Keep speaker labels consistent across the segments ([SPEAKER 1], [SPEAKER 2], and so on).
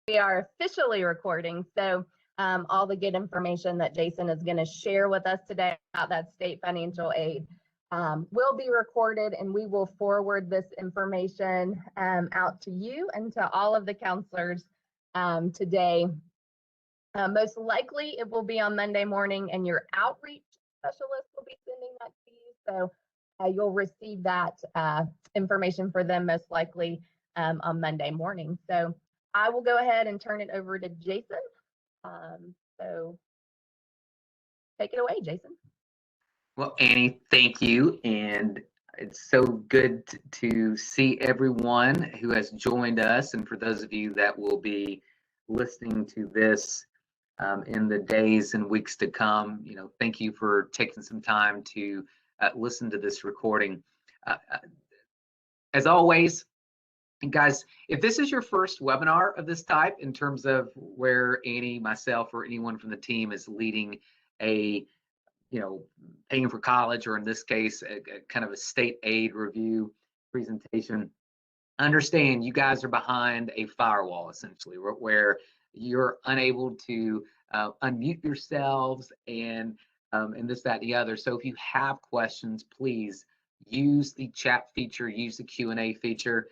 [SPEAKER 1] we are officially recording. So all the good information that Jason is going to share with us today about that state financial aid will be recorded, and we will forward this information out to you and to all of the counselors today. Most likely it will be on Monday morning, and your outreach specialist will be sending that to you. So you'll receive that information for them most likely on Monday morning. So I will go ahead and turn it over to Jason. So take it away, Jason.
[SPEAKER 2] Well, Annie, thank you. And it's so good to see everyone who has joined us. And for those of you that will be listening to this in the days and weeks to come, thank you for taking some time to listen to this recording. As always, guys, if this is your first webinar of this type, in terms of where Annie, myself, or anyone from the team is leading a, paying for college, or in this case, a kind of a state aid review presentation, understand you guys are behind a firewall, essentially, where you're unable to unmute yourselves and this, that, and the other. So if you have questions, please use the chat feature, use the Q&A feature.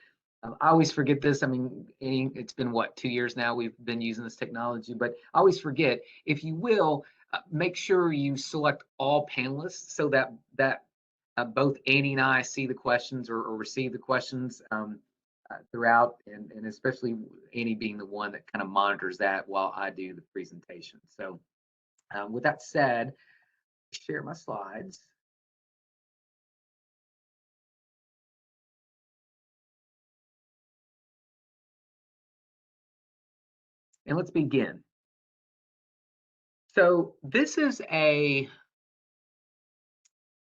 [SPEAKER 2] I always forget this. I mean, it's been, what, 2 years now we've been using this technology, but I always forget. If you will, make sure you select all panelists so that both Annie and I see the questions or receive the questions throughout, and especially Annie being the one that kind of monitors that while I do the presentation. So with that said, share my slides. And let's begin. So this is I'm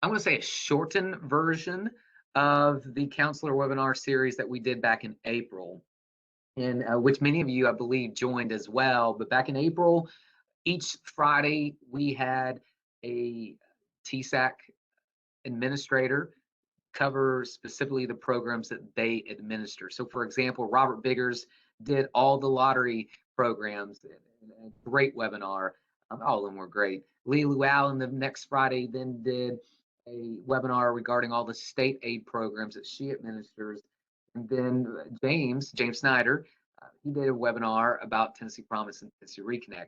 [SPEAKER 2] going to say a shortened version of the counselor webinar series that we did back in April, and which many of you, I believe, joined as well. But back in April, each Friday, we had a TSAA administrator cover specifically the programs that they administer. So for example, Robert Biggers did all the lottery programs, a great webinar. All of them were great. Lee Llewellyn the next Friday then did a webinar regarding all the state aid programs that she administers. And then James Snyder, he did a webinar about Tennessee Promise and Tennessee Reconnect.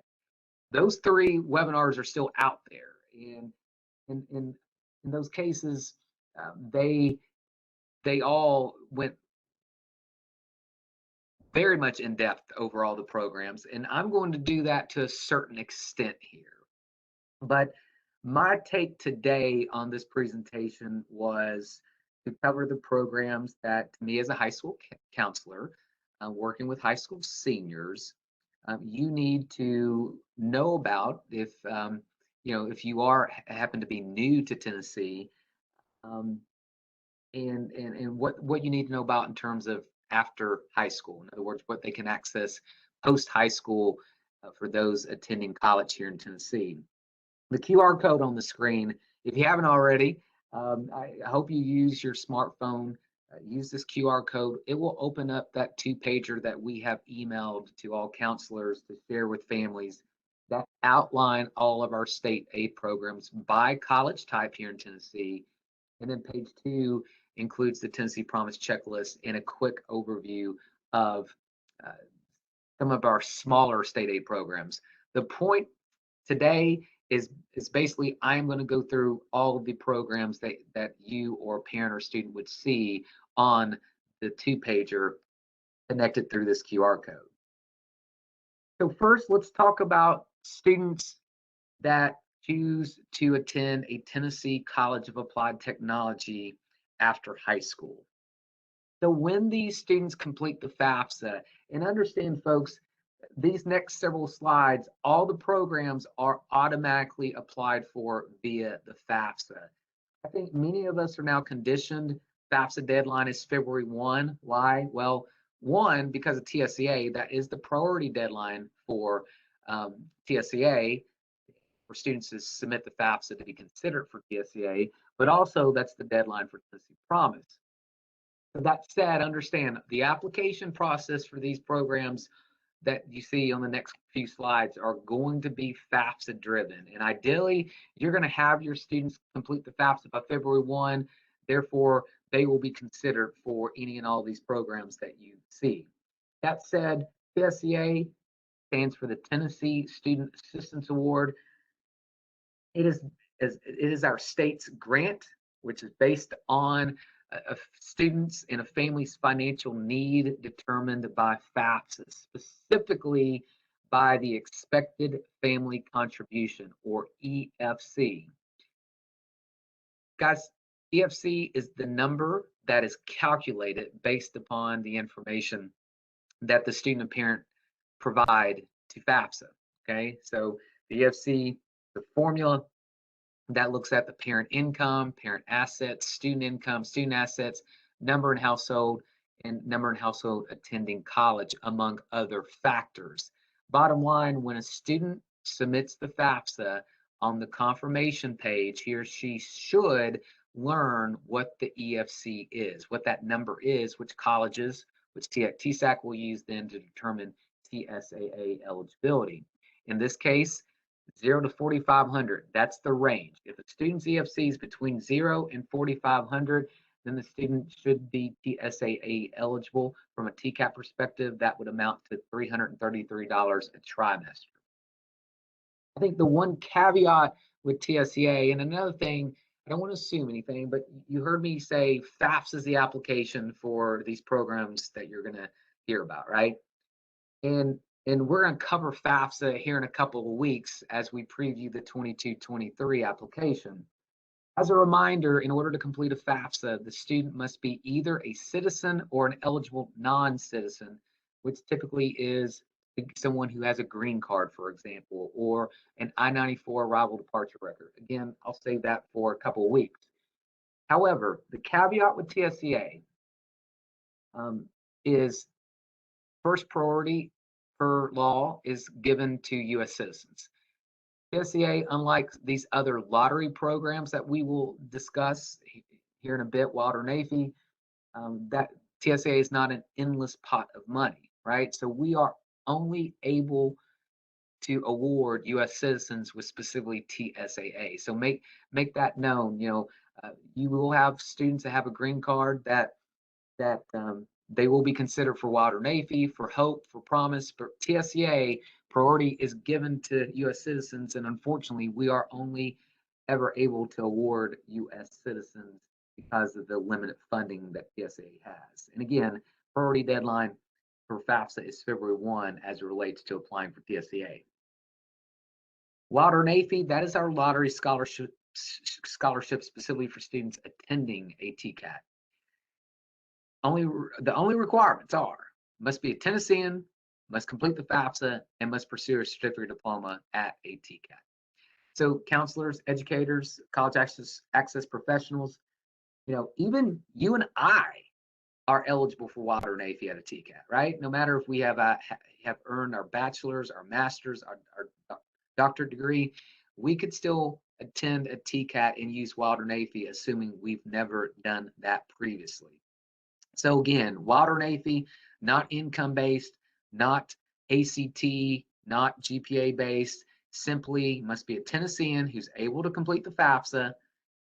[SPEAKER 2] Those 3 webinars are still out there. And in those cases, they all went very much in depth over all the programs, and I'm going to do that to a certain extent here. But my take today on this presentation was to cover the programs that, to me as a high school counselor, working with high school seniors, you need to know about if you happen to be new to Tennessee, and what you need to know about in terms of after high school. In other words, what they can access post high school for those attending college here in Tennessee. The QR code on the screen, if you haven't already, I hope you use your smartphone. Use this QR code. It will open up that 2-pager that we have emailed to all counselors to share with families that outline all of our state aid programs by college type here in Tennessee. And then page 2 includes the Tennessee Promise checklist and a quick overview of some of our smaller state aid programs. The point today is basically I'm going to go through all of the programs that you or parent or student would see on the 2-pager connected through this QR code. So first, let's talk about students that choose to attend a Tennessee College of Applied Technology after high school. So when these students complete the FAFSA, and understand, folks, these next several slides, all the programs are automatically applied for via the FAFSA. I think many of us are now conditioned. FAFSA deadline is February 1. Why? Well, 1, because of TSAA, that is the priority deadline for TSAA, for students to submit the FAFSA to be considered for TSAA, but also that's the deadline for Tennessee Promise. So that said, understand the application process for these programs, that you see on the next few slides are going to be FAFSA driven. And ideally, you're going to have your students complete the FAFSA by February 1. Therefore, they will be considered for any and all these programs that you see. That said, TSAA stands for the Tennessee Student Assistance Award. It is our state's grant, which is based on students and a family's financial need determined by FAFSA, specifically by the expected family contribution, or EFC. Guys, EFC is the number that is calculated based upon the information that the student and parent provide to FAFSA. Okay, so the EFC, the formula that looks at the parent income, parent assets, student income, student assets, number in household, and number in household attending college, among other factors. Bottom line, when a student submits the FAFSA on the confirmation page, he or she should learn what the EFC is, what that number is, which colleges, which TSAC will use then to determine TSAA eligibility. In this case, 0 to 4,500, that's the range. If a student's EFC is between 0 and 4,500, then the student should be TSAA eligible. From a TCAP perspective, that would amount to $333 a trimester. I think the one caveat with TSAA, and another thing, I don't want to assume anything, but you heard me say FAFSA is the application for these programs that you're going to hear about, right? And we're going to cover FAFSA here in a couple of weeks as we preview the 22-23 application. As a reminder, in order to complete a FAFSA, the student must be either a citizen or an eligible non-citizen, which typically is someone who has a green card, for example, or an I-94 arrival departure record. Again, I'll save that for a couple of weeks. However, the caveat with TSAA is first priority per law is given to U.S. citizens. TSAA, unlike these other lottery programs that we will discuss here in a bit, Wilder Navy, that TSAA is not an endless pot of money, right? So we are only able to award U.S. citizens with specifically TSAA. So make that known. You will have students that have a green card that they will be considered for Wilder Navy, for Hope, for Promise, but TSAA priority is given to U.S. citizens, and unfortunately, we are only ever able to award U.S. citizens because of the limited funding that TSAA has. And again, priority deadline for FAFSA is February 1 as it relates to applying for TSAA. Wilder Navy, that is our lottery scholarship specifically for students attending a TCAT. The only requirements are must be a Tennessean, must complete the FAFSA, and must pursue a certificate diploma at a TCAT. So counselors, educators, college access professionals, even you and I are eligible for Wilder Navy at a TCAT, right? No matter if we have earned our bachelor's, our master's, our doctorate degree, we could still attend a TCAT and use Wilder Navy, assuming we've never done that previously. So again, Wilder Navy, not income-based, not ACT, not GPA-based, simply must be a Tennessean who's able to complete the FAFSA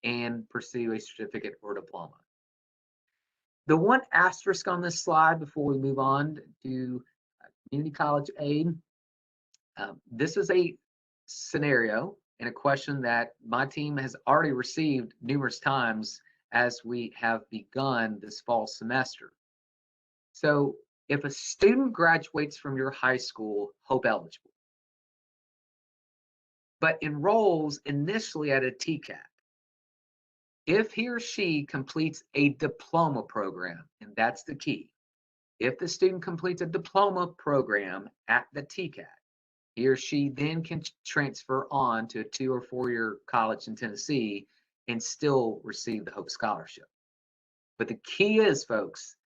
[SPEAKER 2] and pursue a certificate or diploma. The one asterisk on this slide before we move on to community college aid, this is a scenario and a question that my team has already received numerous times as we have begun this fall semester. So if a student graduates from your high school Hope eligible, but enrolls initially at a TCAT, if he or she completes a diploma program, and that's the key, if the student completes a diploma program at the TCAT, he or she then can transfer on to a 2 or 4 year college in Tennessee and still receive the Hope Scholarship. But the key is, folks,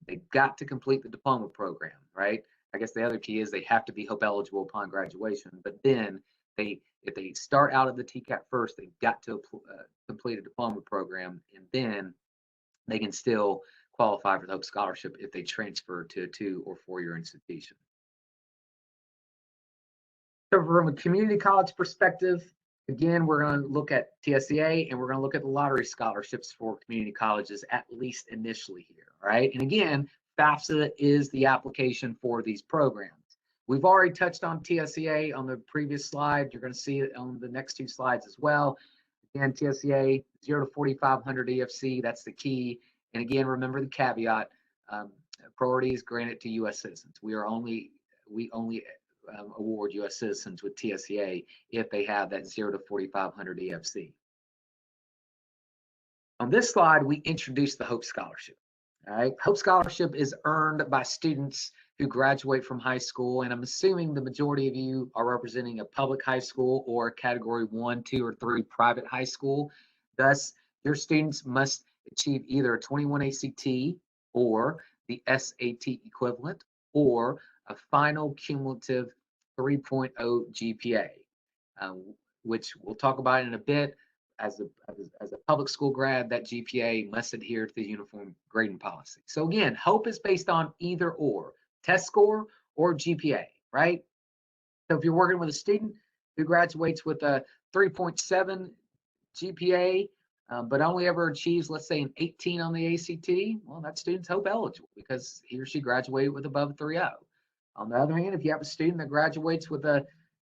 [SPEAKER 2] they've got to complete the diploma program, right? I guess the other key is they have to be Hope eligible upon graduation, but then if they start out at the TCAT first, they've got to complete a diploma program, and then they can still qualify for the Hope Scholarship if they transfer to a 2 or 4 year institution. So from a community college perspective, again, we're going to look at TSAA and we're going to look at the lottery scholarships for community colleges, at least initially here, right? And again, FAFSA is the application for these programs. We've already touched on TSAA on the previous slide. You're going to see it on the next two slides as well. Again, TSAA 0 to 4,500 EFC, that's the key. And again, remember the caveat, priority is granted to U.S. citizens. We only award U.S. citizens with TSAA if they have that 0 to 4,500 EFC. On this slide, we introduce the Hope Scholarship. All right, Hope Scholarship is earned by students who graduate from high school, and I'm assuming the majority of you are representing a public high school or category 1, 2, or 3 private high school. Thus, your students must achieve either a 21 ACT or the SAT equivalent or a final cumulative 3.0 GPA, which we'll talk about in a bit. As a public school grad, that GPA must adhere to the uniform grading policy. So again, Hope is based on either or, test score or GPA, right? So if you're working with a student who graduates with a 3.7 GPA, but only ever achieves, let's say, an 18 on the ACT, well, that student's Hope eligible because he or she graduated with above 3.0. On the other hand, if you have a student that graduates with a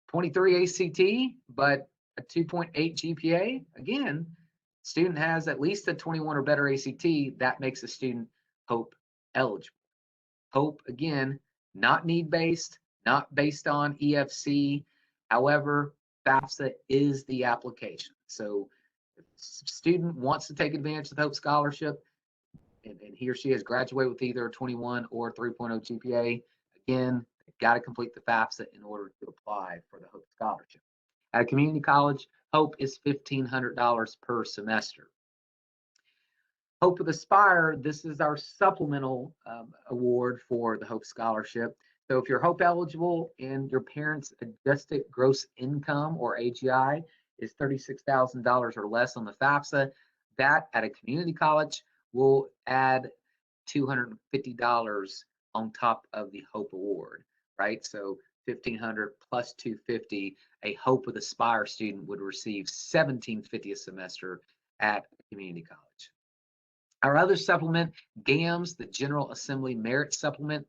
[SPEAKER 2] 23 ACT, but a 2.8 GPA, again, student has at least a 21 or better ACT, that makes the student Hope eligible. Hope, again, not need-based, not based on EFC. However, FAFSA is the application. So if a student wants to take advantage of the Hope Scholarship, and he or she has graduated with either a 21 or 3.0 GPA, again, they've got to complete the FAFSA in order to apply for the Hope Scholarship. At a community college, Hope is $1,500 per semester. Hope with Aspire, this is our supplemental award for the Hope Scholarship. So if you're Hope eligible and your parents' adjusted gross income or AGI is $36,000 or less on the FAFSA, that at a community college will add $250 on top of the Hope Award, right? So $1,500 plus $250, a Hope with Aspire student would receive $1,750 a semester at a community college. Our other supplement, GAMS, the General Assembly Merit Supplement,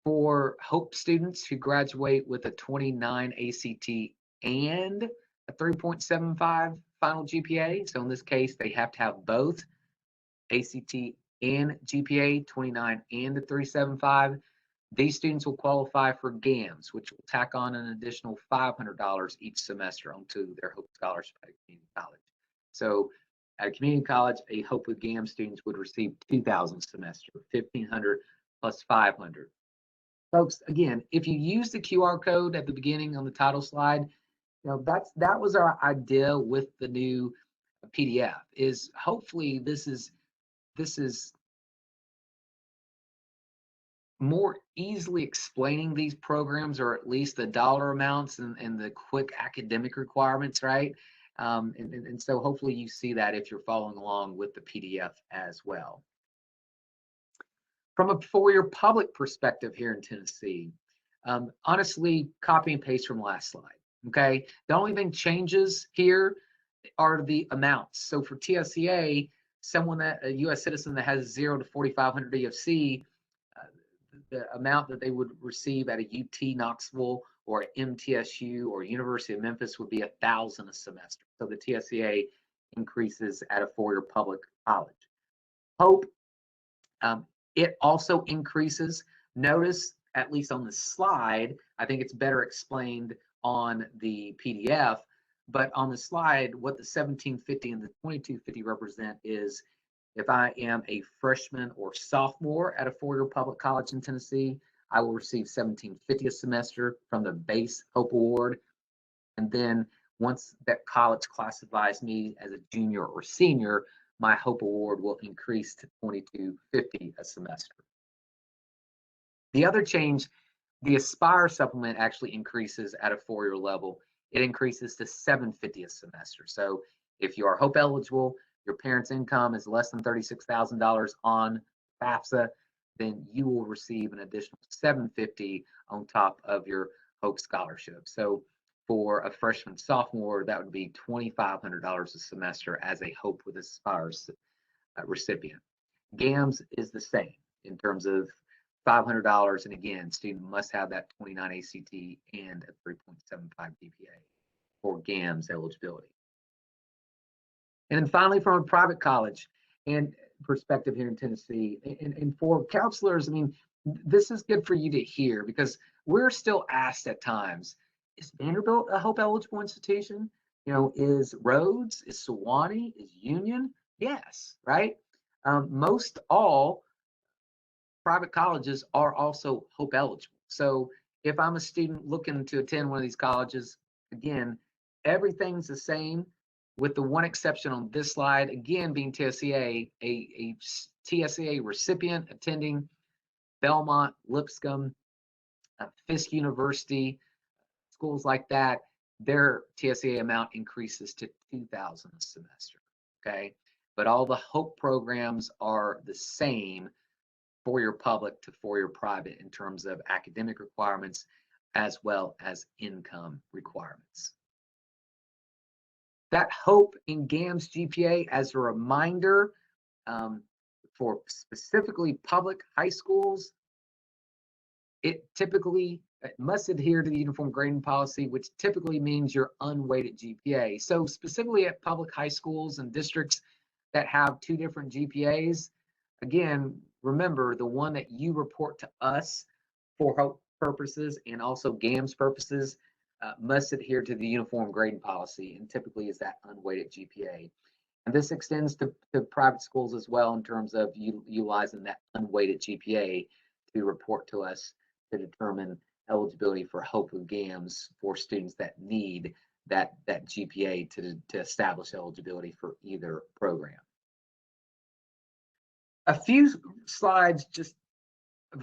[SPEAKER 2] for Hope students who graduate with a 29 ACT and a 3.75 final GPA. So in this case, they have to have both ACT and GPA, 29 and the 3.75. These students will qualify for GAMS, which will tack on an additional $500 each semester onto their Hope Scholarship at a community college. So at a community college, a Hope with GAMS students would receive $2,000 a semester, $1,500 plus $500. Folks, again, if you use the QR code at the beginning on the title slide, you know, that was our idea with the new PDF, is hopefully this is more easily explaining these programs, or at least the dollar amounts and the quick academic requirements, right? And so hopefully you see that if you're following along with the PDF as well. From a four-year public perspective here in Tennessee, honestly, copy and paste from last slide, okay? The only thing changes here are the amounts. So for TSAA, a U.S. citizen that has 0 to 4,500 EFC, the amount that they would receive at a UT Knoxville or MTSU or University of Memphis would be $1,000 a semester. So the TSAA increases at a four-year public college. Hope, it also increases. Notice, at least on the slide, I think it's better explained on the PDF, but on the slide, what the 1750 and the 2250 represent is if I am a freshman or sophomore at a four-year public college in Tennessee, I will receive $1,750 a semester from the base Hope Award. And then once that college classifies me as a junior or senior, my Hope Award will increase to $2,250 a semester. The other change, the Aspire supplement actually increases at a four-year level. It increases to $750 a semester. So if you are Hope eligible, your parents' income is less than $36,000 on FAFSA, then you will receive an additional $750 on top of your Hope Scholarship. So for a freshman, sophomore, that would be $2,500 a semester as a Hope with Aspires recipient. GAMS is the same in terms of $500, and again, student must have that 29 ACT and a 3.75 GPA for GAMS eligibility. And then finally, from a private college and perspective here in Tennessee, and for counselors, I mean, this is good for you to hear because we're still asked at times, is Vanderbilt a Hope eligible institution? You know, is Rhodes, is Sewanee, is Union? Yes, right? Most all private colleges are also Hope eligible. So if I'm a student looking to attend one of these colleges, again, everything's the same with the one exception on this slide, again, being TSAA, a TSAA recipient attending Belmont, Lipscomb, Fisk University, schools like that, their TSAA amount increases to $2,000 a semester, okay? But all the Hope programs are the same for your public to for your private in terms of academic requirements as well as income requirements. That Hope in GAMS GPA, as a reminder, for specifically public high schools, it typically must adhere to the uniform grading policy, which typically means your unweighted GPA. So specifically at public high schools and districts that have two different GPAs, again, remember the one that you report to us for Hope purposes and also GAMS purposes must adhere to the uniform grading policy and typically is that unweighted GPA. And this extends to private schools as well in terms of utilizing that unweighted GPA to report to us to determine eligibility for Hope with GAMS for students that need that GPA to establish eligibility for either program. A few slides, just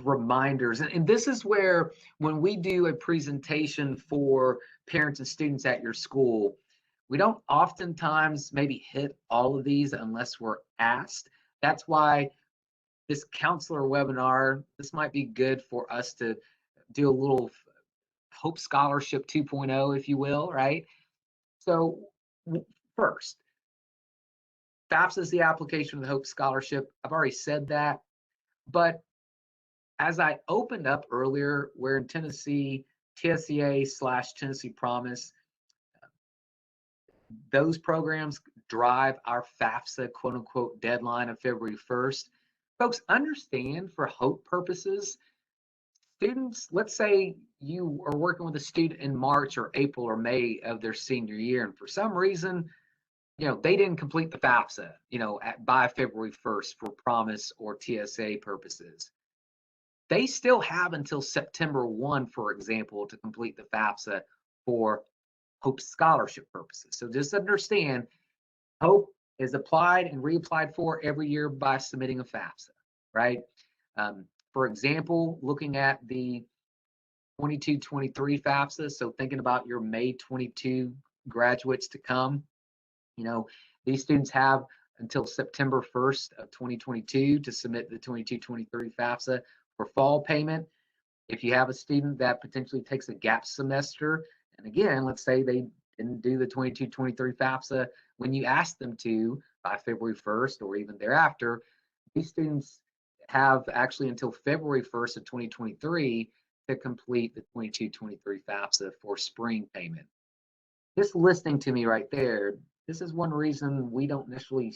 [SPEAKER 2] reminders, and this is where when we do a presentation for parents and students at your school, we don't oftentimes maybe hit all of these unless we're asked. That's why this counselor webinar, this might be good for us to do a little Hope Scholarship 2.0, if you will, right? So first, FAFSA is the application of the Hope Scholarship. I've already said that, but as I opened up earlier, where in Tennessee, TSAA/Tennessee Promise, those programs drive our FAFSA quote unquote deadline of February 1st. Folks, understand for Hope purposes, students, let's say you are working with a student in March or April or May of their senior year, and for some reason, you know, they didn't complete the FAFSA, you know, by February 1st for Promise or TSA purposes. They still have until September 1, for example, to complete the FAFSA for Hope Scholarship purposes. So just understand, Hope is applied and reapplied for every year by submitting a FAFSA, right? For example, looking at the 22-23 FAFSA, so thinking about your May 22 graduates to come, you know, these students have until September 1st of 2022 to submit the 22-23 FAFSA for fall payment. If you have a student that potentially takes a gap semester, and again, let's say they didn't do the 22-23 FAFSA when you asked them to by February 1st or even thereafter, these students have actually until February 1st of 2023 to complete the 22-23 FAFSA for spring payment. Just listening to me right there, this is one reason we don't necessarily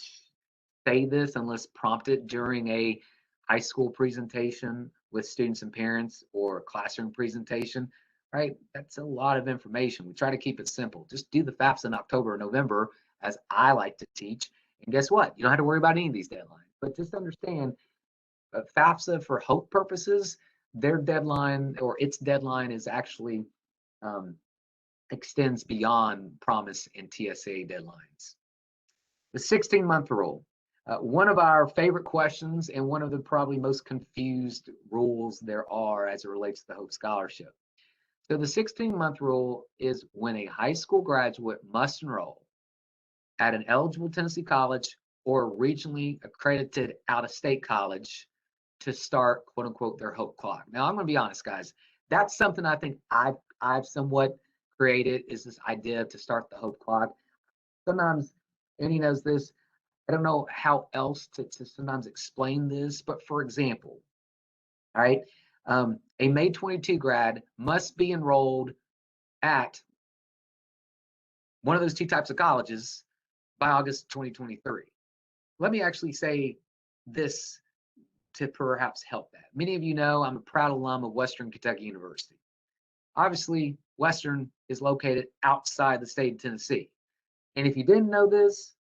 [SPEAKER 2] say this unless prompted during a high school presentation with students and parents or classroom presentation, right? That's a lot of information. We try to keep it simple. Just do the FAFSA in October or November, as I like to teach. And guess what? You don't have to worry about any of these deadlines. But just understand, FAFSA for Hope purposes, their deadline or its deadline is actually extends beyond Promise and TSA deadlines. The 16-month rule. One of our favorite questions and one of the probably most confused rules there are as it relates to the Hope Scholarship. So the 16-month rule is when a high school graduate must enroll at an eligible Tennessee college or a regionally accredited out-of-state college to start, quote unquote, their Hope clock. Now, I'm going to be honest, guys, that's something I think I've I've somewhat created is this idea to start the hope clock. Sometimes, and he knows this, I don't know how else to sometimes explain this, but for example, all right, a May 22 grad must be enrolled at one of those two types of colleges by August 2023. Let me actually say this to perhaps help that. Many of you know I'm a proud alum of Western Kentucky University. Obviously, Western is located outside the state of Tennessee. And if you didn't know this,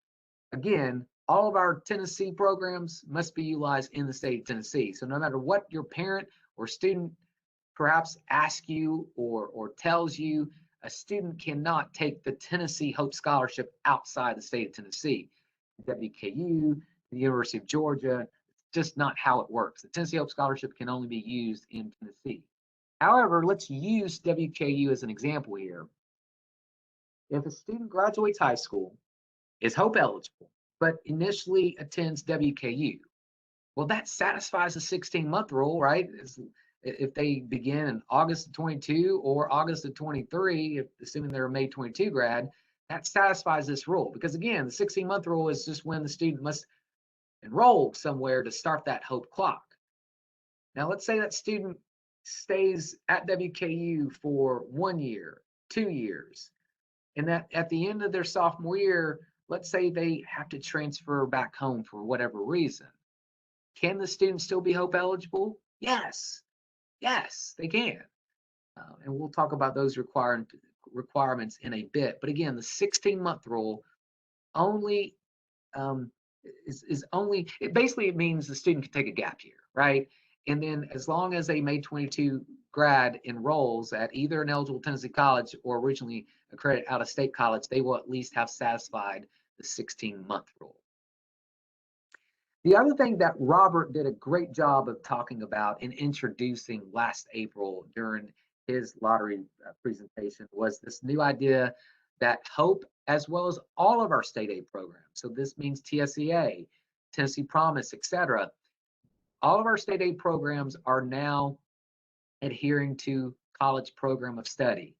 [SPEAKER 2] again, all of our Tennessee programs must be utilized in the state of Tennessee. So no matter what your parent or student perhaps asks you or tells you, a student cannot take the Tennessee Hope Scholarship outside the state of Tennessee. WKU, the University of Georgia, it's just not how it works. The Tennessee Hope Scholarship can only be used in Tennessee. However, let's use WKU as an example here. If a student graduates high school, is Hope eligible, but initially attends WKU, well, that satisfies the 16-month rule, right? If they begin in August of 22 or August of 23, assuming they're a May 22 grad, that satisfies this rule. Because again, the 16-month rule is just when the student must enroll somewhere to start that Hope clock. Now, let's say that student stays at WKU for 1 year, 2 years, and that at the end of their sophomore year, let's say they have to transfer back home for whatever reason. Can the student still be Hope eligible? Yes, they can. And we'll talk about those requirements in a bit. But again, the 16-month rule only is only, it means the student can take a gap year, right? And then as long as a May 22 grad enrolls at either an eligible Tennessee college or originally accredited out-of-state college, they will at least have satisfied the 16-month rule. The other thing that Robert did a great job of talking about and introducing last April during his lottery presentation was this new idea that Hope, as well as all of our state aid programs, so this means TSAA, Tennessee Promise, etc., all of our state aid programs are now adhering to college program of study.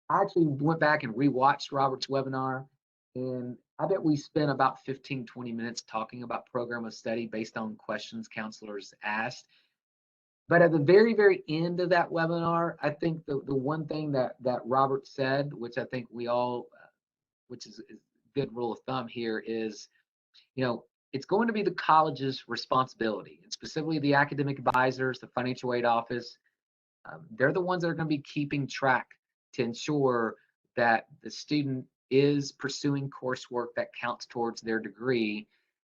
[SPEAKER 2] I actually went back and rewatched Robert's webinar, and I bet we spent about 15, 20 minutes talking about program of study based on questions counselors asked. But at the very, very end of that webinar, I think the one thing that Robert said, which I think we all, which is a good rule of thumb here, is, it's going to be the college's responsibility, and specifically the academic advisors, the financial aid office. They're the ones that are going to be keeping track to ensure that the student is pursuing coursework that counts towards their degree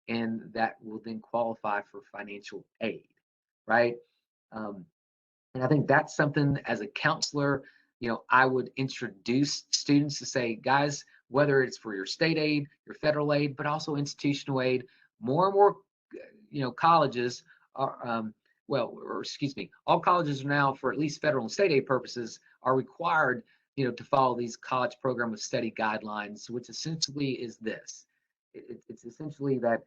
[SPEAKER 2] and that will then qualify for financial aid, right? And I think that's something as a counselor, I would introduce students to say, guys, whether it's for your state aid, your federal aid, but also institutional aid, more and more, colleges are, all colleges are now, for at least federal and state aid purposes, are required, to follow these college program of study guidelines, which essentially is this. It's essentially that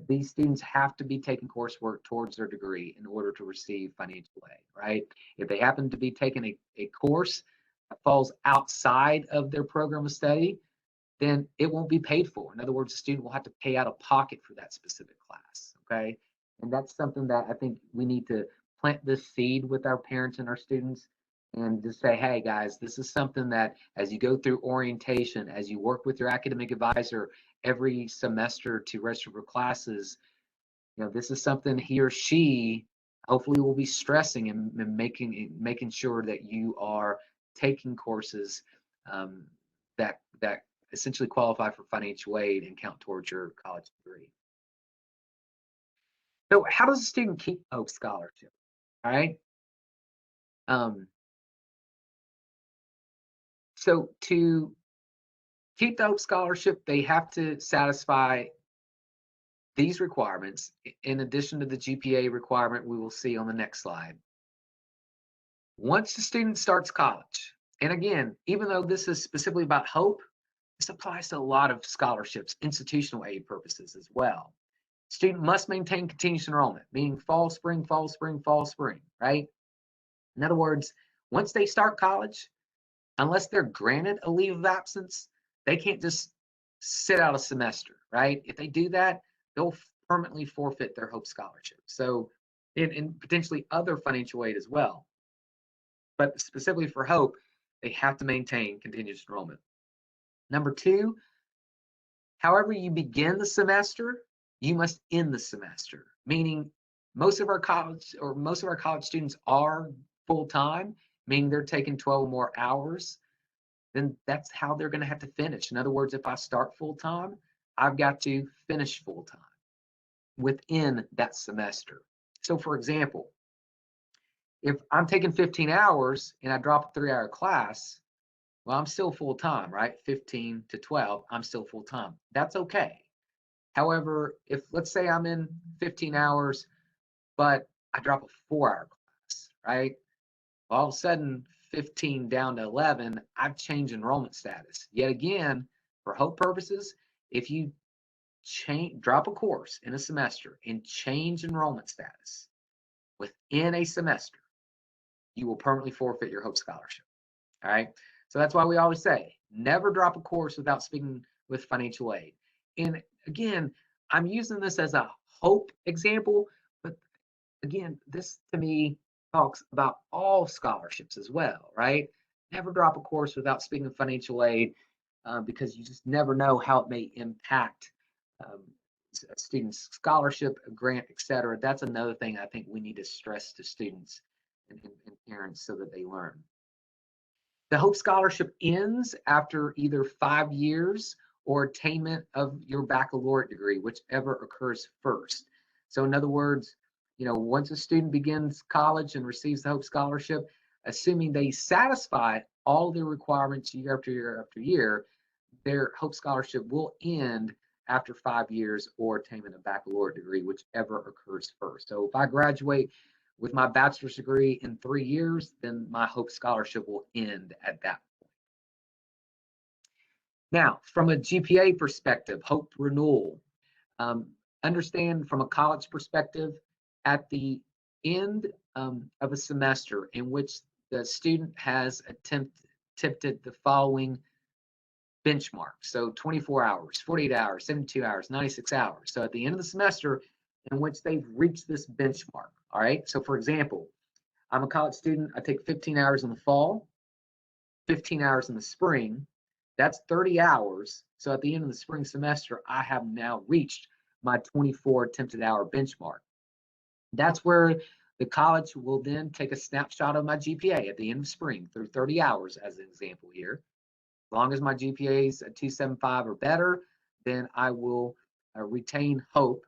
[SPEAKER 2] these students have to be taking coursework towards their degree in order to receive financial aid, right? If they happen to be taking a course that falls outside of their program of study, then it won't be paid for. In other words, the student will have to pay out of pocket for that specific class, okay? And that's something that I think we need to plant this seed with our parents and our students and just say, hey guys, this is something that as you go through orientation, as you work with your academic advisor every semester to register for classes, this is something he or she hopefully will be stressing and making sure that you are taking courses that essentially qualify for financial aid and count towards your college degree. So how does a student keep Hope Scholarship? All right. So to keep the Hope Scholarship, they have to satisfy these requirements in addition to the GPA requirement we will see on the next slide. Once the student starts college, and again, even though this is specifically about Hope, this applies to a lot of scholarships, institutional aid purposes as well. Student must maintain continuous enrollment, meaning fall, spring, fall, spring, fall, spring, right? In other words, once they start college, unless they're granted a leave of absence, they can't just sit out a semester, right? If they do that, they'll permanently forfeit their Hope Scholarship. So, and potentially other financial aid as well. But specifically for Hope, they have to maintain continuous enrollment. Number two, however you begin the semester, you must end the semester, meaning most of our college students are full-time, meaning they're taking 12 or more hours. Then that's how they're going to have to finish. In other words, if I start full-time, I've got to finish full-time within that semester. So for example, if I'm taking 15 hours and I drop a 3-hour class, well, I'm still full-time, right? 15 to 12, I'm still full-time. That's okay. However, if let's say I'm in 15 hours, but I drop a 4-hour class, right? All of a sudden, 15 down to 11, I've changed enrollment status. Yet again, for Hope purposes, if you drop a course in a semester and change enrollment status within a semester, you will permanently forfeit your Hope Scholarship. All right. So that's why we always say, never drop a course without speaking with financial aid. And again, I'm using this as a Hope example, but again, this to me talks about all scholarships as well, right? Never drop a course without speaking of financial aid, because you just never know how it may impact a student's scholarship, a grant, etc. That's another thing I think we need to stress to students and parents so that they learn. The Hope Scholarship ends after either 5 years or attainment of your baccalaureate degree, whichever occurs first. So in other words, once a student begins college and receives the Hope Scholarship, assuming they satisfy all the requirements year after year after year, their Hope Scholarship will end after 5 years or attainment of baccalaureate degree, whichever occurs first. So if I graduate with my bachelor's degree in 3 years, then my Hope Scholarship will end at that point. Now, from a GPA perspective, Hope renewal. Understand from a college perspective, at the end of a semester in which the student has attempted the following benchmark. So 24 hours, 48 hours, 72 hours, 96 hours. So at the end of the semester in which they've reached this benchmark. All right. So for example, I'm a college student. I take 15 hours in the fall, 15 hours in the spring. That's 30 hours. So at the end of the spring semester, I have now reached my 24 attempted hour benchmark. That's where the college will then take a snapshot of my GPA at the end of spring through 30 hours as an example here. As long as my GPA is a 2.75 or better, then I will retain Hope.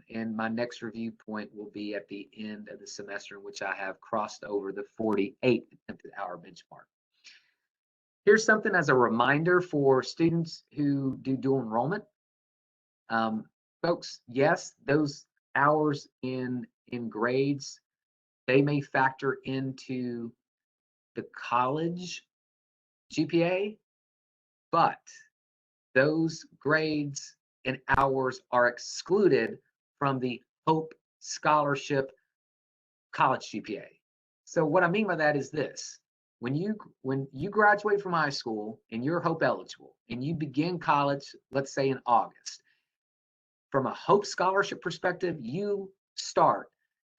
[SPEAKER 2] And my next review point will be at the end of the semester in which I have crossed over the 48 attempted hour benchmark. Here's something as a reminder for students who do dual enrollment. Folks, yes, those hours in grades, they may factor into the college GPA, but those grades and hours are excluded from the Hope Scholarship college GPA. So what I mean by that is this. When you graduate from high school and you're Hope eligible and you begin college, let's say in August, from a Hope Scholarship perspective, you start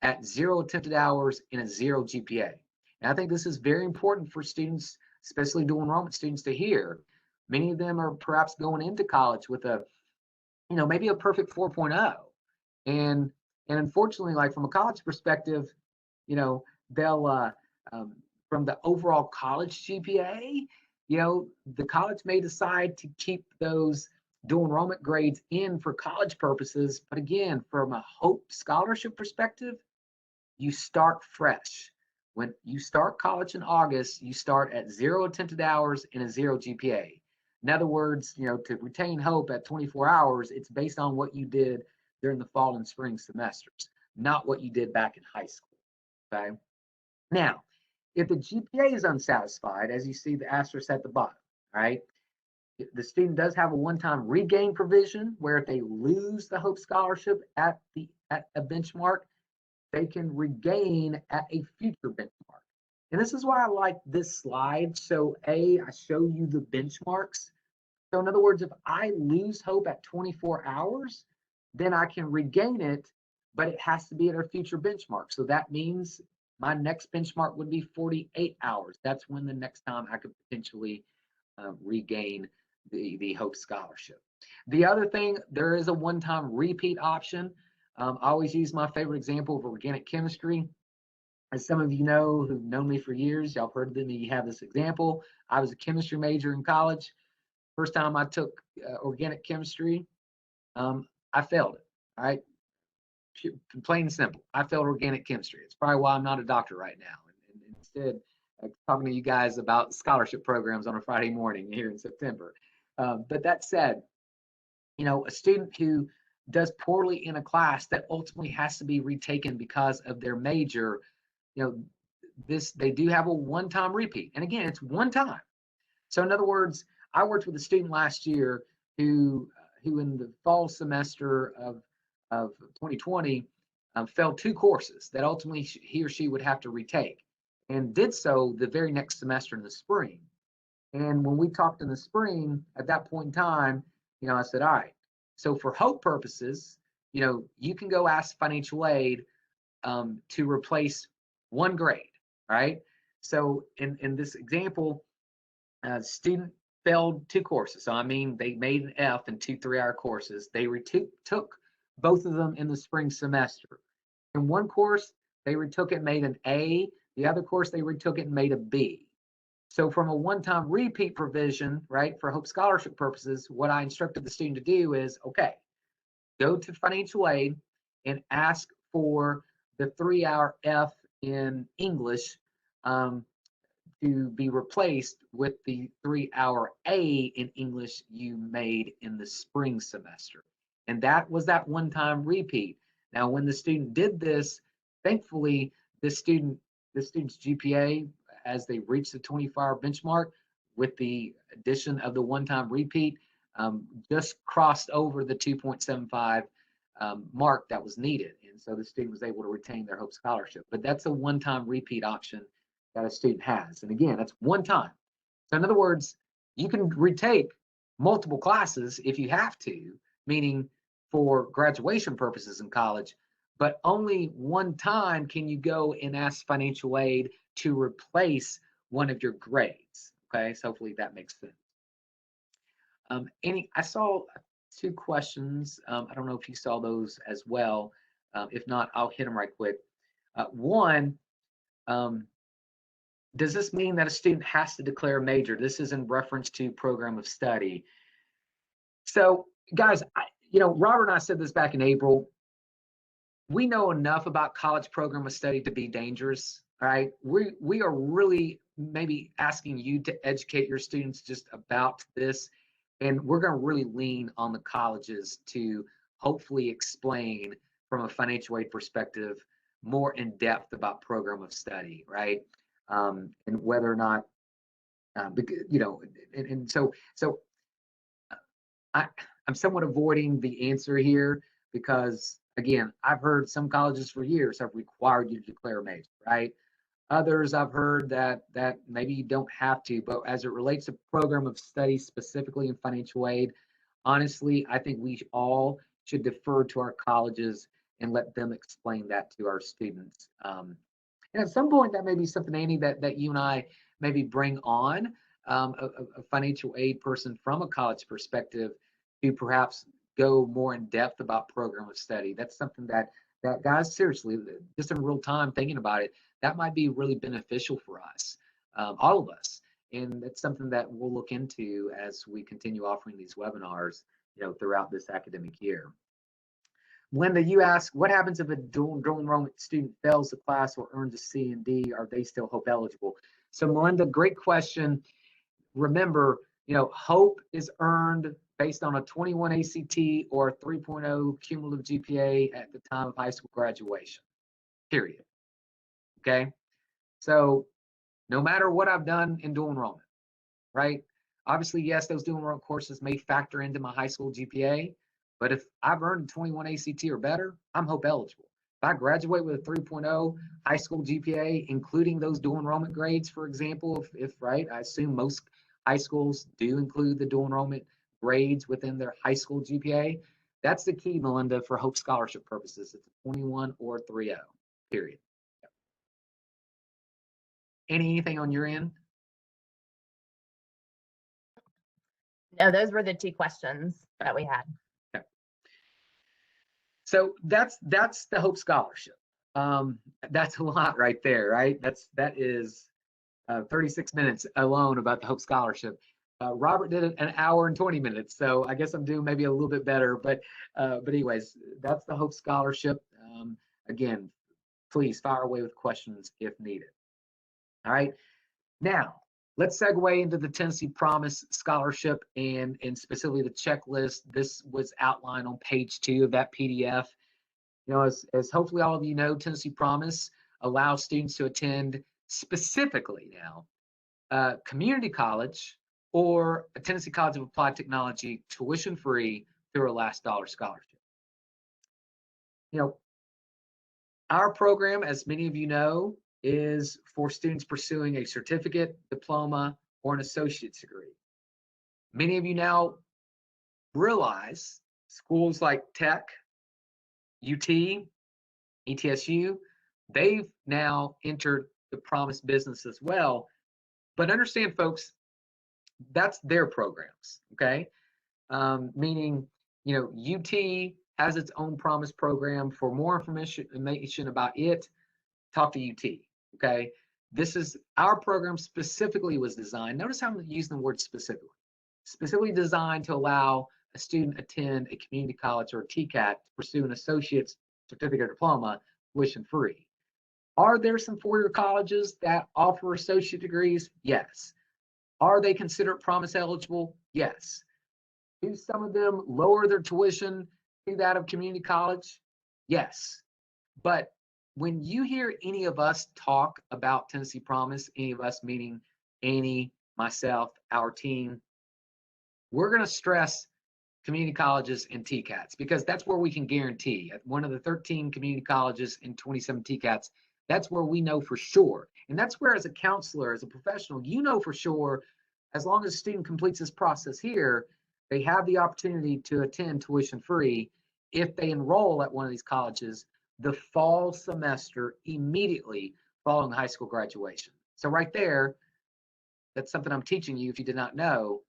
[SPEAKER 2] at 0 attempted hours and a 0 GPA. And I think this is very important for students, especially dual enrollment students, to hear. Many of them are perhaps going into college with maybe a perfect 4.0. And unfortunately, like from a college perspective, they'll from the overall college GPA, the college may decide to keep those dual enrollment grades in for college purposes. But again, from a Hope Scholarship perspective, you start fresh. When you start college in August, you start at 0 attempted hours and a 0 GPA. In other words, to retain Hope at 24 hours, it's based on what you did during the fall and spring semesters, not what you did back in high school. Okay. Now, if the GPA is unsatisfied, as you see the asterisk at the bottom, right? The student does have a one-time regain provision where if they lose the Hope Scholarship at a benchmark, they can regain at a future benchmark. And this is why I like this slide. So I show you the benchmarks. So in other words, if I lose hope at 24 hours, then I can regain it, but it has to be at our future benchmark. So that means my next benchmark would be 48 hours. That's when the next time I could potentially regain the Hope Scholarship. The other thing, there is a one-time repeat option. I always use my favorite example of organic chemistry. As some of you know who've known me for years, y'all have heard me have this example. I was a chemistry major in college. First time I took organic chemistry, I failed it. All right, plain and simple. I failed organic chemistry. It's probably why I'm not a doctor right now. And instead, talking to you guys about scholarship programs on a Friday morning here in September. But that said, a student who does poorly in a class that ultimately has to be retaken because of their major, they do have a one-time repeat. And again, it's one time. So in other words, I worked with a student last year who in the fall semester of 2020 failed 2 courses that ultimately he or she would have to retake, and did so the very next semester in the spring. And when we talked in the spring, at that point in time, I said, all right, so for hope purposes, you can go ask financial aid to replace 1 grade, right? So in this example, student failed 2 courses. So I mean, they made an F in 2 3-hour courses. They took both of them in the spring semester. In 1 course, they retook it and made an A. The other course, they retook it and made a B. So from a one-time repeat provision, right, for Hope Scholarship purposes, what I instructed the student to do is, okay, go to financial aid and ask for the 3-hour F in English to be replaced with the 3-hour A in English you made in the spring semester. And that was that one-time repeat. Now, when the student did this, thankfully, the student's GPA, as they reached the 24-hour benchmark with the addition of the one-time repeat, just crossed over the 2.75 mark that was needed. And so the student was able to retain their Hope Scholarship. But that's a one-time repeat option that a student has. And again, that's one time. So in other words, you can retake multiple classes if you have to, meaning for graduation purposes in college, but only one time can you go and ask financial aid to replace one of your grades. Okay, so hopefully that makes sense. I saw 2 questions. I don't know if you saw those as well. If not, I'll hit them right quick. One, does this mean that a student has to declare a major? This is in reference to program of study. So guys, Robert and I said this back in April. We know enough about college program of study to be dangerous, all right? We are really maybe asking you to educate your students just about this. And we're going to really lean on the colleges to hopefully explain from a financial aid perspective more in depth about program of study, right? And whether or not, so I'm somewhat avoiding the answer here because, again, I've heard some colleges for years have required you to declare a major, right? Others I've heard that maybe you don't have to, but as it relates to program of study specifically in financial aid, honestly, I think we all should defer to our colleges and let them explain that to our students. And at some point, that may be something, Annie, that you and I maybe bring on a financial aid person from a college perspective to perhaps go more in depth about program of study. That's something that guys, seriously, just in real time thinking about it, that might be really beneficial for us, all of us. And it's something that we'll look into as we continue offering these webinars, throughout this academic year. Linda, you ask, what happens if a dual enrollment student fails the class or earns a C and D? Are they still Hope eligible? So Melinda, great question. Remember, Hope is earned based on a 21 ACT or a 3.0 cumulative GPA at the time of high school graduation, period. Okay? So no matter what I've done in dual enrollment, right? Obviously, yes, those dual enrollment courses may factor into my high school GPA, but if I've earned 21 ACT or better, I'm Hope eligible. I graduate with a 3.0 high school GPA, including those dual enrollment grades, for example, if right, I assume most high schools do include the dual enrollment grades within their high school GPA. That's the key, Melinda, for Hope Scholarship purposes. It's a 21 or 3.0, period. Anything on your end?
[SPEAKER 1] No, those were the two questions that we had.
[SPEAKER 2] Okay. So that's the Hope Scholarship. That's a lot right there, right? That is 36 minutes alone about the Hope Scholarship. Robert did an hour and 20 minutes, so I guess I'm doing maybe a little bit better. But anyways, that's the Hope Scholarship. Again, please fire away with questions if needed. All right. Now, let's segue into the Tennessee Promise Scholarship and specifically the checklist. This was outlined on page 2 of that PDF. You know, as hopefully all of you know, Tennessee Promise allows students to attend specifically now community college or a Tennessee College of Applied Technology tuition free through a last dollar scholarship. You know, our program, as many of you know, is for students pursuing a certificate, diploma, or an associate's degree. Many of you now realize schools like Tech, UT, ETSU, they've now entered the Promise business as well. But understand, folks, that's their programs, okay? Meaning, you know, UT has its own Promise program. For more information about it, talk to UT, okay? This is our program specifically was designed. Notice how I'm using the word specifically designed to allow a student attend a community college or a TCAT to pursue an associate's certificate or diploma tuition free. Are there some four-year colleges that offer associate degrees? Yes. Are they considered Promise eligible? Yes. Do some of them lower their tuition to that of community college? Yes. But when you hear any of us talk about Tennessee Promise, any of us meaning Annie, myself, our team, we're going to stress community colleges and TCATs because that's where we can guarantee. At one of the 13 community colleges and 27 TCATs, that's where we know for sure. And that's where, as a counselor, as a professional, you know for sure, as long as a student completes this process here, they have the opportunity to attend tuition free if they enroll at one of these colleges the fall semester immediately following high school graduation. So right there, that's something I'm teaching you if you did not know.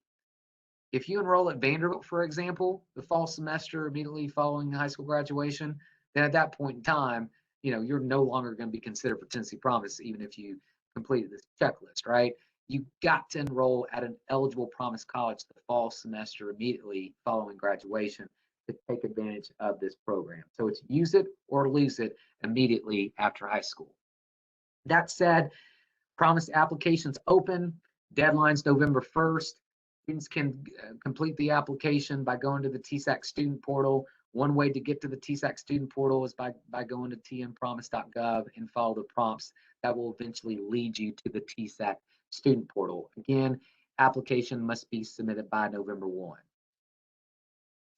[SPEAKER 2] If you enroll at Vanderbilt, for example, the fall semester immediately following high school graduation, then at that point in time, you know, you're no longer going to be considered for Tennessee Promise, even if you completed this checklist, right? You got to enroll at an eligible Promise college the fall semester immediately following graduation to take advantage of this program. So it's use it or lose it immediately after high school. That said, Promise applications open, deadline's November 1st. Students can complete the application by going to the TSAA student portal. One way to get to the TSAA student portal is by going to tnpromise.gov and follow the prompts that will eventually lead you to the TSAA student portal. Again, application must be submitted by November 1.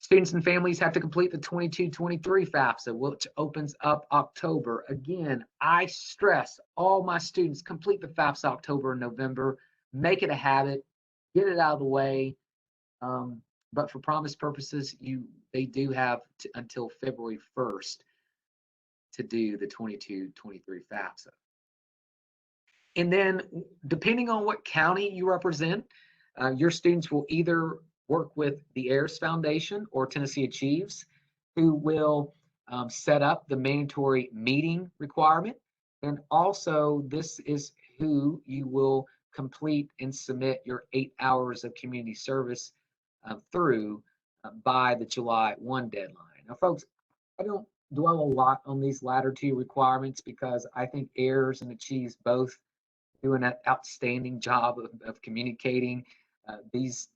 [SPEAKER 2] Students and families have to complete the 22-23 FAFSA, which opens up October. Again, I stress all my students complete the FAFSA October and November, make it a habit, get it out of the way. But for Promise purposes, they do have until February 1st to do the 22-23 FAFSA. And then depending on what county you represent, your students will either work with the Ayers Foundation or Tennessee Achieves, who will set up the mandatory meeting requirement. And also, this is who you will complete and submit your 8 hours of community service through by the July 1 deadline. Now, folks, I don't dwell a lot on these latter two requirements because I think Ayers and Achieves both do an outstanding job of communicating these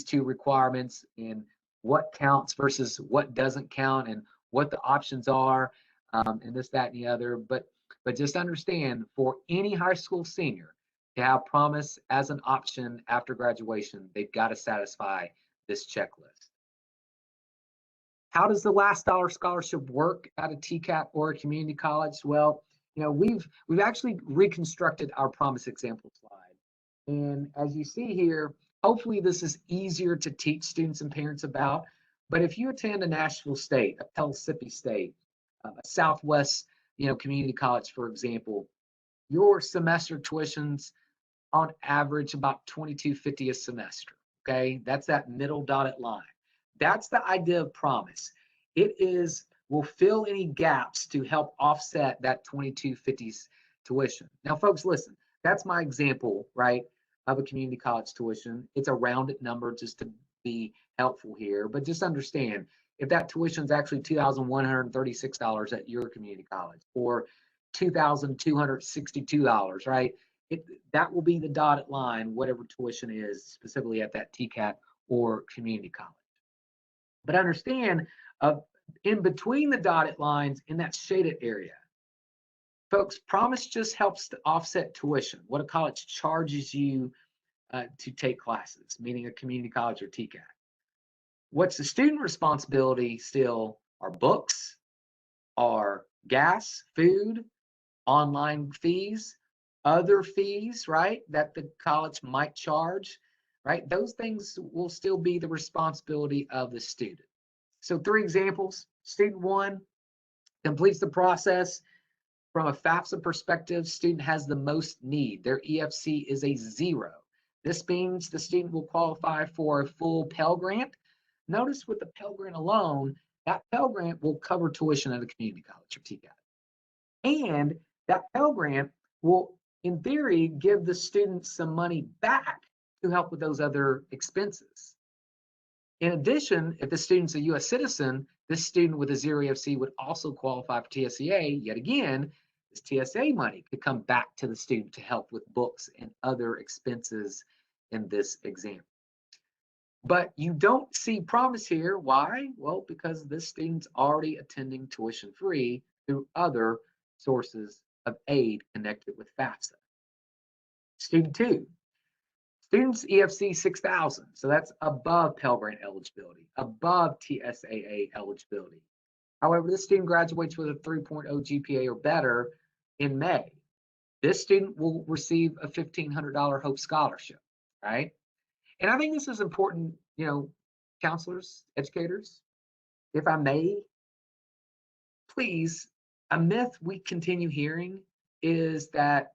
[SPEAKER 2] two requirements and what counts versus what doesn't count and what the options are and this, that, and the other. But just understand, for any high school senior to have Promise as an option after graduation, they've got to satisfy this checklist. How does the last dollar scholarship work at a TCAT or a community college? Well, we've actually reconstructed our promise example slide. And as you see here, hopefully this is easier to teach students and parents about. But if you attend a Nashville State, a Pellissippi State, a Southwest, community college, for example, your semester tuitions on average about $22.50 a semester. Okay, that's that middle dotted line. That's the idea of promise. Will fill any gaps to help offset that $22.50 tuition. Now, folks, listen, that's my example, right, of a community college tuition. It's a rounded number just to be helpful here, but just understand if that tuition is actually $2,136 at your community college or $2,262, right? That will be the dotted line, whatever tuition is specifically at that TCAT or community college. But understand, in between the dotted lines in that shaded area, folks, promise just helps to offset tuition, what a college charges you to take classes, meaning a community college or TCAT. What's the student responsibility still are books, are gas, food, online fees, other fees, right, that the college might charge, right? Those things will still be the responsibility of the student. So 3 examples. Student 1 completes the process. From a FAFSA perspective, student has the most need. Their EFC is a 0. This means the student will qualify for a full Pell Grant. Notice with the Pell Grant alone, that Pell Grant will cover tuition at a community college or TCAT. And that Pell Grant will, in theory, give the student some money back to help with those other expenses. In addition, if the student's a U.S. citizen, this student with a 0 EFC would also qualify for TSAA. Yet again, this TSAA money could come back to the student to help with books and other expenses in this example. But you don't see promise here. Why? Well, because this student's already attending tuition free through other sources of aid connected with FAFSA. Student 2, student's EFC 6,000, so that's above Pell Grant eligibility, above TSAA eligibility. However, this student graduates with a 3.0 GPA or better in May. This student will receive a $1,500 Hope Scholarship, right? And I think this is important, counselors, educators, if I may, please, a myth we continue hearing is that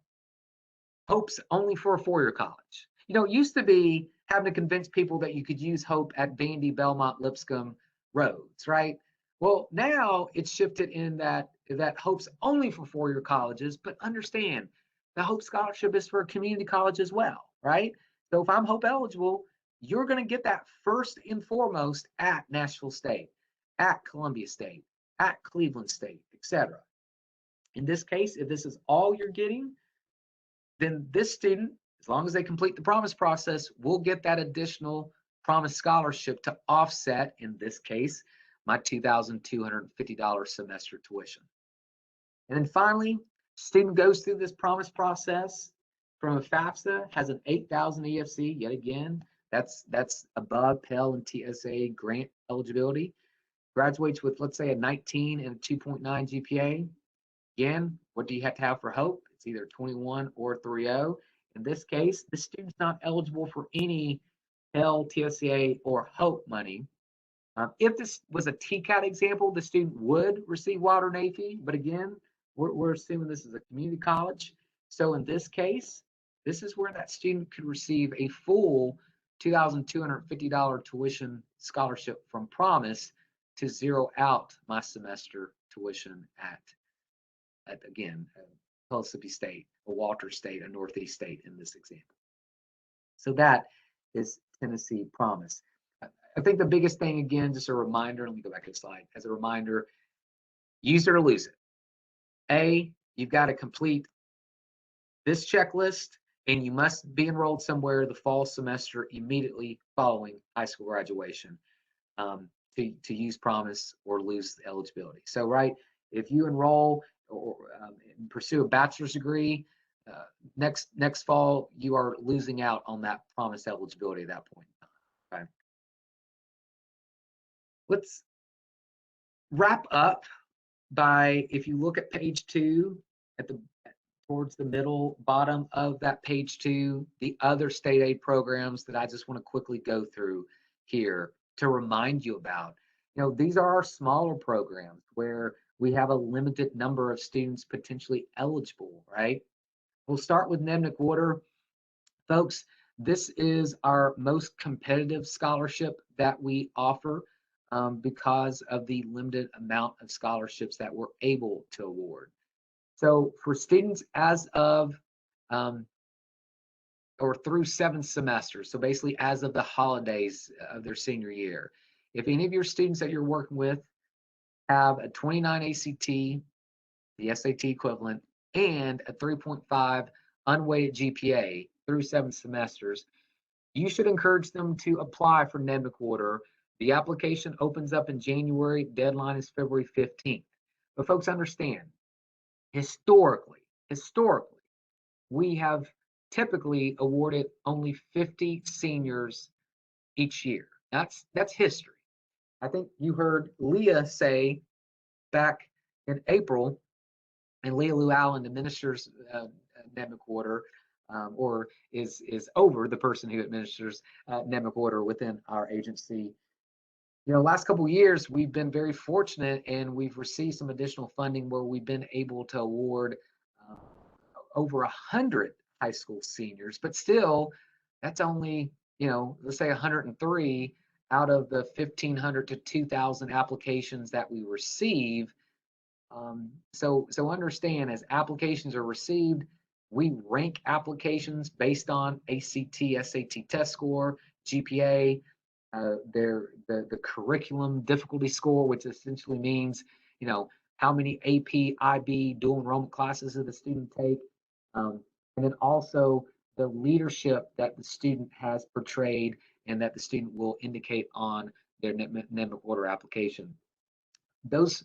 [SPEAKER 2] Hope's only for a 4-year college. It used to be having to convince people that you could use Hope at Vandy, Belmont, Lipscomb, Rhodes, right? Well, now it's shifted in that Hope's only for 4-year colleges, but understand the Hope Scholarship is for a community college as well, right? So if I'm Hope eligible, you're going to get that first and foremost at Nashville State, at Columbia State, at Cleveland State, etc. In this case, if this is all you're getting, then this student, as long as they complete the promise process, will get that additional promise scholarship to offset, in this case, my $2,250 semester tuition. And then finally, student goes through this promise process from a FAFSA, has an 8,000 EFC, yet again, that's above Pell and TSA grant eligibility, graduates with, let's say, a 19 and a 2.9 GPA. Again, what do you have to have for Hope? It's either 21 or 3.0. In this case, the student's not eligible for any Pell, TSA, or Hope money. If this was a TCAT example, the student would receive Wilder Navy, but again, we're assuming this is a community college. So in this case, this is where that student could receive a full $2,250 tuition scholarship from Promise to zero out my semester tuition at again, Pellissippi State, a Walters State, a Northeast State in this example. So that is Tennessee Promise. I think the biggest thing, again, just a reminder, let me go back to the slide, as a reminder, use it or lose it. A, you've got to complete this checklist, and you must be enrolled somewhere the fall semester immediately following high school graduation to use Promise or lose eligibility. So, right, if you enroll or pursue a bachelor's degree next fall, you are losing out on that Promise eligibility at that point in time. Okay. Let's wrap up by, if you look at page 2, at the towards the middle bottom of that page 2, the other state aid programs that I just want to quickly go through here to remind you about. These are our smaller programs where we have a limited number of students potentially eligible, right? We'll start with Ned Water. Folks, this is our most competitive scholarship that we offer because of the limited amount of scholarships that we're able to award. So for students as of or through 7th semester, so basically as of the holidays of their senior year, if any of your students that you're working with have a 29 ACT, the SAT equivalent, and a 3.5 unweighted GPA through 7 semesters, you should encourage them to apply for Ned McWhorter. The application opens up in January, deadline is February 15th. But folks, understand, historically, we have typically awarded only 50 seniors each year. That's history. I think you heard Leah say back in April, and Leah Lou Allen administers Ned McWhorter, or is over the person who administers Ned McWhorter within our agency. Last couple of years, we've been very fortunate and we've received some additional funding where we've been able to award over 100 high school seniors, but still, that's only, let's say 103 out of the 1,500 to 2,000 applications that we receive. So understand, as applications are received, we rank applications based on ACT, SAT test score, GPA, the curriculum difficulty score, which essentially means, how many AP, IB, dual enrollment classes did the student take, and then also the leadership that the student has portrayed and that the student will indicate on their Ned McWhorter application. Those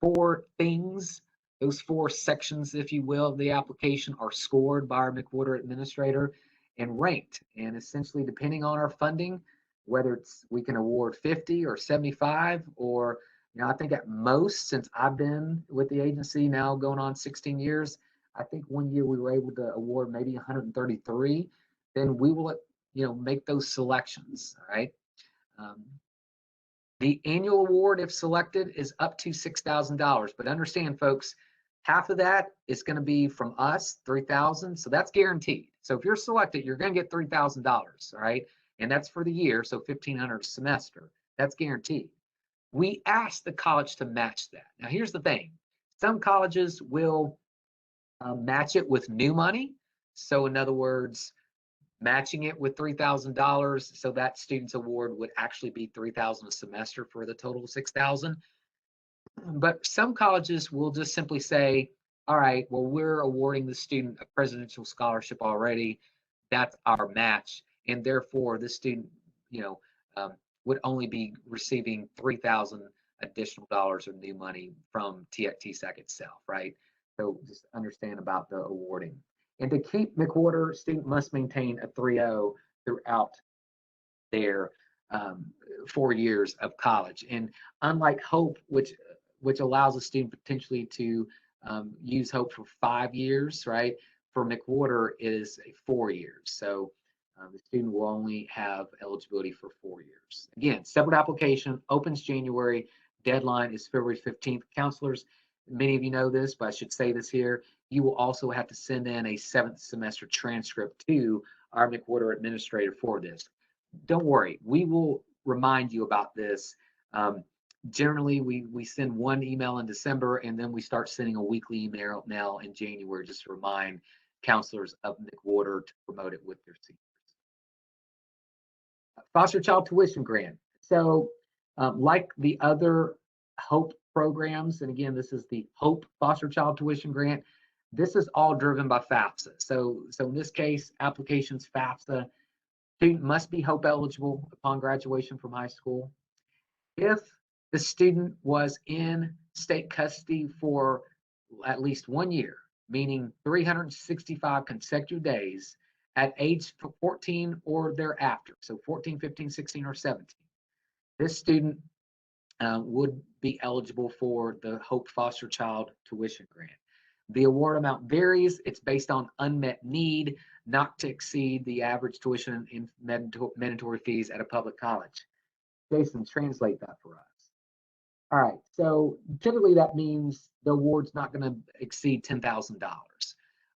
[SPEAKER 2] 4 things, those 4 sections, if you will, of the application are scored by our McWhorter administrator and ranked. And essentially, depending on our funding, whether we can award 50 or 75, or I think at most, since I've been with the agency now going on 16 years, I think one year we were able to award maybe 133. Then we will, make those selections. All right. The annual award, if selected, is up to $6,000. But understand, folks, half of that is going to be from us, $3,000. So that's guaranteed. So if you're selected, you're going to get $3,000. All right. And that's for the year. So $1,500 a semester. That's guaranteed. We ask the college to match that. Now, here's the thing. Some colleges will match it with new money. So in other words, matching it with $3,000, so that student's award would actually be $3,000 a semester for the total of $6,000. But some colleges will just simply say, all right, well, we're awarding the student a presidential scholarship already. That's our match. And therefore, the student, would only be receiving $3,000 additional dollars of new money from TSAA itself, right? So just understand about the awarding. And to keep McWhorter, student must maintain a 3.0 throughout their 4 years of college. And unlike Hope, which allows a student potentially to use Hope for 5 years, right? For McWhorter, it is 4 years. So the student will only have eligibility for 4 years. Again, separate application, opens January, deadline is February 15th. Counselors, many of you know this, but I should say this here. You will also have to send in a 7th semester transcript to our McWhorter administrator for this. Don't worry, we will remind you about this. Generally, we send one email in December, and then we start sending a weekly email now in January just to remind counselors of McWhorter to promote it with their seniors. Foster child tuition grant. So like the other HOPE programs, and again, this is the HOPE foster child tuition grant, this is all driven by FAFSA. So in this case, applications FAFSA, student must be HOPE eligible upon graduation from high school. If the student was in state custody for at least 1 year, meaning 365 consecutive days at age 14 or thereafter, so 14, 15, 16, or 17, this student would be eligible for the Hope Foster Child Tuition Grant. The award amount varies. It's based on unmet need, not to exceed the average tuition and mandatory fees at a public college. Jason, translate that for us. All right, so typically that means the award's not going to exceed $10,000.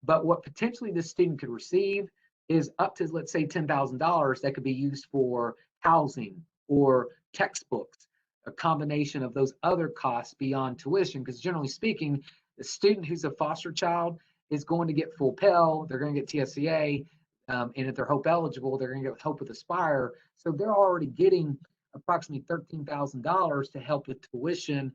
[SPEAKER 2] But what potentially this student could receive is up to, let's say, $10,000 that could be used for housing or textbooks, a combination of those other costs beyond tuition, because generally speaking, the student who's a foster child is going to get full Pell, they're going to get TSAA, and if they're Hope eligible, they're going to get Hope with Aspire. So they're already getting approximately $13,000 to help with tuition.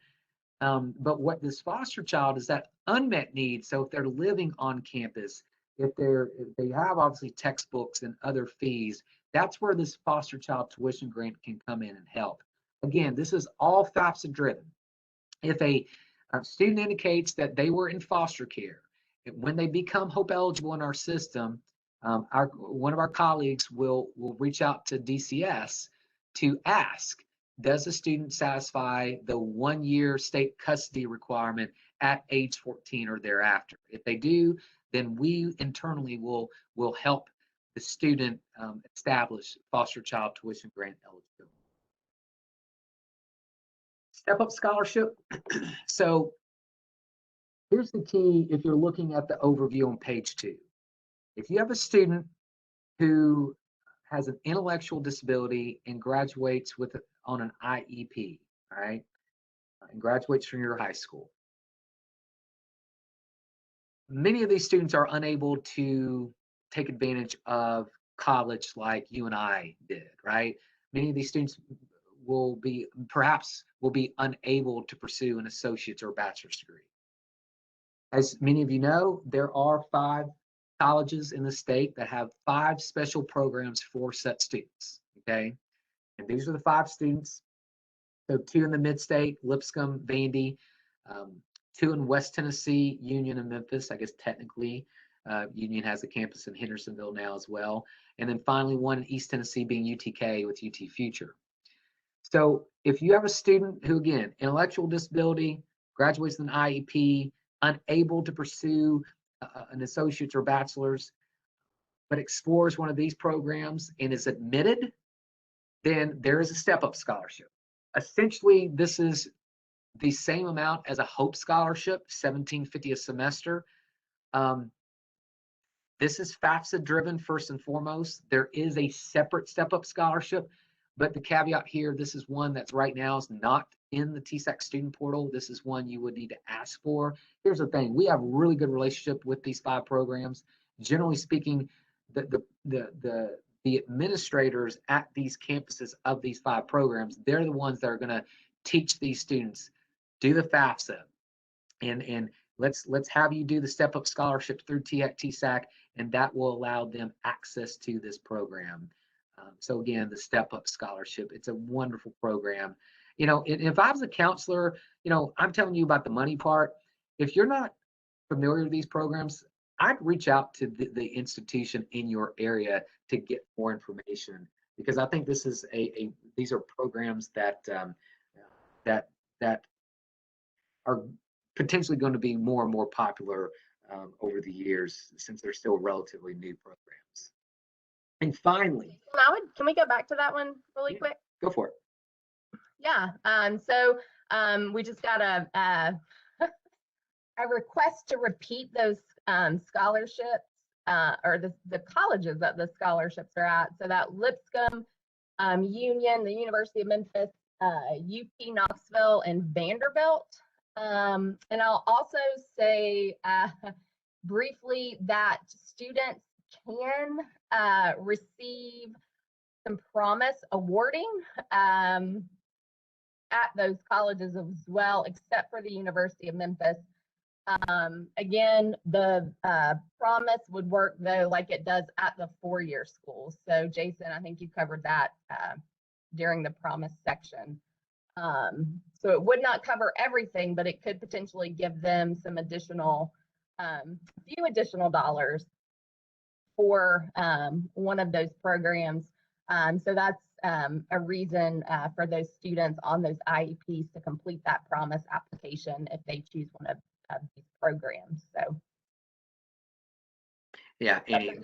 [SPEAKER 2] But what this foster child is that unmet need. So if they're living on campus, if they have obviously textbooks and other fees, that's where this foster child tuition grant can come in and help. Again, this is all FAFSA driven. If a student indicates that they were in foster care, when they become Hope eligible in our system, one of our colleagues will reach out to DCS to ask, does the student satisfy the 1-year state custody requirement at age 14 or thereafter? If they do, then we internally will help the student establish foster child tuition grant eligibility. Step Up Scholarship. So here's the key if you're looking at the overview on page 2. If you have a student who has an intellectual disability and graduates on an IEP, all right, and graduates from your high school, many of these students are unable to take advantage of college like you and I did, right? Many of these students will be unable to pursue an associate's or bachelor's degree. As many of you know, there are 5 colleges in the state that have 5 special programs for such students, okay? And these are the 5 students. So 2 in the mid-state, Lipscomb, Vandy, 2 in West Tennessee, Union and Memphis. I guess technically Union has a campus in Hendersonville now as well. And then finally 1 in East Tennessee being UTK with UT Future. So if you have a student who, again, intellectual disability, graduates with an IEP, unable to pursue an associate's or bachelor's, but explores one of these programs and is admitted, then there is a step-up scholarship. Essentially, this is the same amount as a Hope scholarship, $17.50 a semester. This is FAFSA driven first and foremost. There is a separate step-up scholarship, but the caveat here, this is one that's right now is not in the TSAC student portal. This is one you would need to ask for. Here's the thing, we have a really good relationship with these 5 programs. Generally speaking, the administrators at these campuses of these 5 programs, they're the ones that are going to teach these students, do the FAFSA, and let's have you do the step-up scholarship through TSAC, and that will allow them access to this program. So again, the step-up scholarship, it's a wonderful program. You know, if I was a counselor, you know, I'm telling you about the money part. If you're not familiar with these programs, I'd reach out to the institution in your area to get more information, because I think this is these are programs that that are potentially going to be more and more popular over the years, since they're still relatively new programs. And finally,
[SPEAKER 1] can we go back to that one really quick?
[SPEAKER 2] Go for it.
[SPEAKER 1] Yeah. So we just got a request to repeat those scholarships or the colleges that the scholarships are at. So that Lipscomb, Union, the University of Memphis, UT Knoxville, and Vanderbilt. And I'll also say briefly that students can receive some promise awarding at those colleges as well, except for the University of Memphis. Again, the promise would work though like it does at the 4-year schools. So Jason, I think you covered that during the promise section. So it would not cover everything, but it could potentially give them some additional, few additional dollars for one of those programs. So that's a reason for those students on those IEPs to complete that promise application if they choose one of these programs. So.
[SPEAKER 2] Yeah, Annie,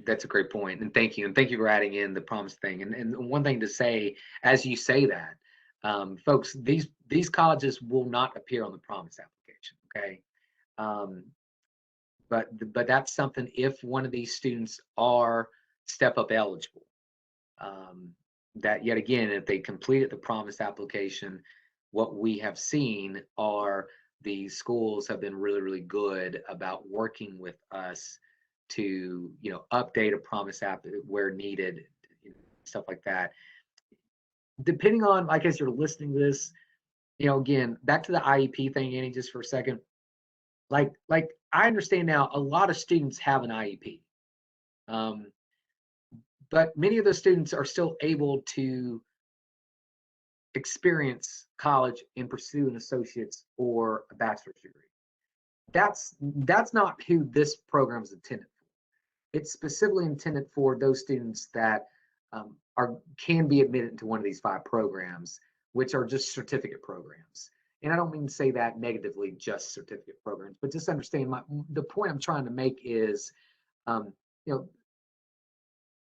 [SPEAKER 2] that's a great point, and thank you for adding in the promise thing. And one thing to say, as you say that, folks, these colleges will not appear on the promise application. Okay, um, but that's something if one of these students are step up eligible. That yet again, if they completed the promise application, what we have seen are the schools have been really good about working with us to update a promise app where needed, stuff like that. Depending on, like, as you're listening to this, again, back to the IEP thing, Annie, just for a second. Like I understand now a lot of students have an IEP. But many of those students are still able to experience college and pursue an associate's or a bachelor's degree. That's not who this program is intended for. It's specifically intended for those students that can be admitted into one of these 5 programs, which are just certificate programs. And I don't mean to say that negatively, just certificate programs, but just understand the point I'm trying to make is,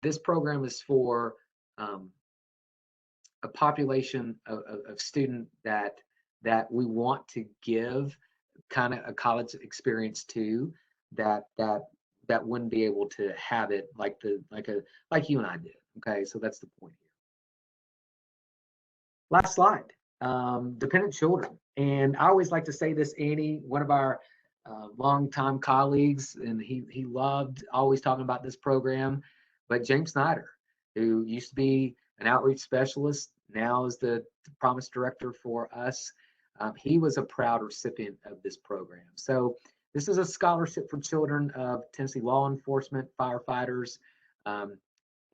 [SPEAKER 2] this program is for a population of student that we want to give kind of a college experience to that wouldn't be able to have it like you and I did. Okay, so that's the point here. Last slide. Dependent children, and I always like to say this, Annie, one of our longtime colleagues, and he loved always talking about this program, but James Snyder, who used to be an outreach specialist, now is the promise director for us. He was a proud recipient of this program. So this is a scholarship for children of Tennessee law enforcement, firefighters,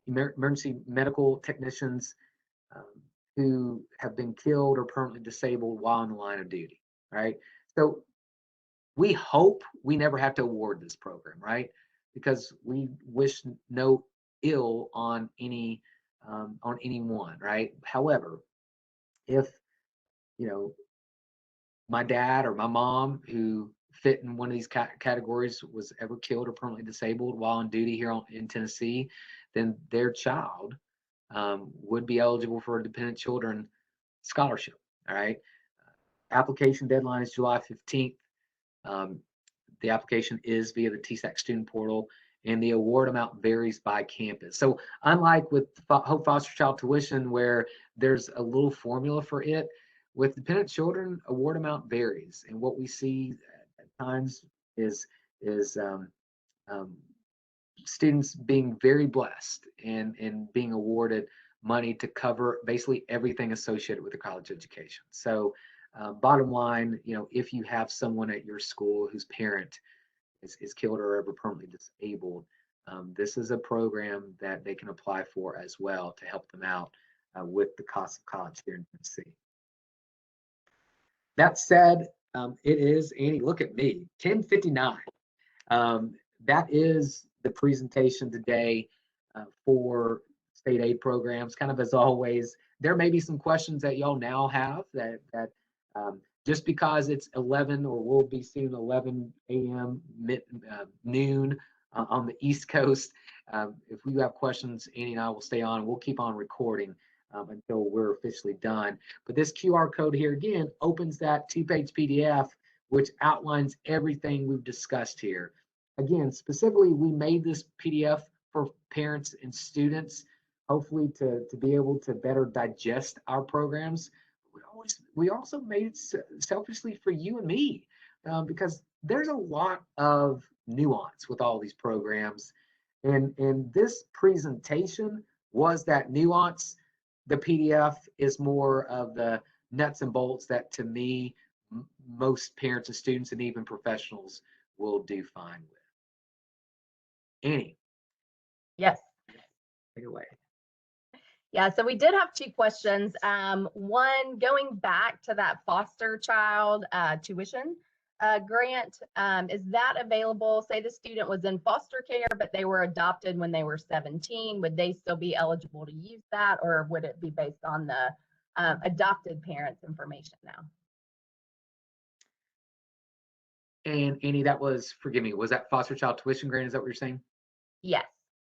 [SPEAKER 2] emergency medical technicians who have been killed or permanently disabled while in the line of duty, right? So we hope we never have to award this program, right? Because we wish no ill on anyone, right? However, if my dad or my mom who fit in one of these categories was ever killed or permanently disabled while on duty here in Tennessee, then their child would be eligible for a dependent children scholarship. All right. Application deadline is July 15th. The application is via the TSAA student portal, and the award amount varies by campus. So unlike with Hope Foster Child tuition, where there's a little formula for it, with dependent children, award amount varies. And what we see at times is students being very blessed and being awarded money to cover basically everything associated with a college education. So bottom line, if you have someone at your school whose parent is killed or ever permanently disabled, this is a program that they can apply for as well to help them out with the cost of college here in Tennessee. That said, it is, Annie, look at me, 10:59. That is the presentation today for state aid programs. Kind of as always, there may be some questions that y'all now have that just because it's 11 or will be soon 11 a.m. Noon on the East Coast. If we have questions, Annie and I will stay on. We'll keep on recording until we're officially done. But this QR code here again opens that 2-page PDF, which outlines everything we've discussed here. Again, specifically, we made this PDF for parents and students, hopefully to be able to better digest our programs. We also made it selfishly for you and me, because there's a lot of nuance with all these programs. And this presentation was that nuance. The PDF is more of the nuts and bolts that, to me, most parents and students and even professionals will do fine with. Annie.
[SPEAKER 1] Yes.
[SPEAKER 2] Take it away.
[SPEAKER 1] Yeah, so we did have 2 questions. One, going back to that foster child tuition, grant, is that available? Say the student was in foster care, but they were adopted when they were 17. Would they still be eligible to use that, or would it be based on the adopted parents' information now?
[SPEAKER 2] And Annie, that was, forgive me, was that foster child tuition grant? Is that what you're saying?
[SPEAKER 1] Yes.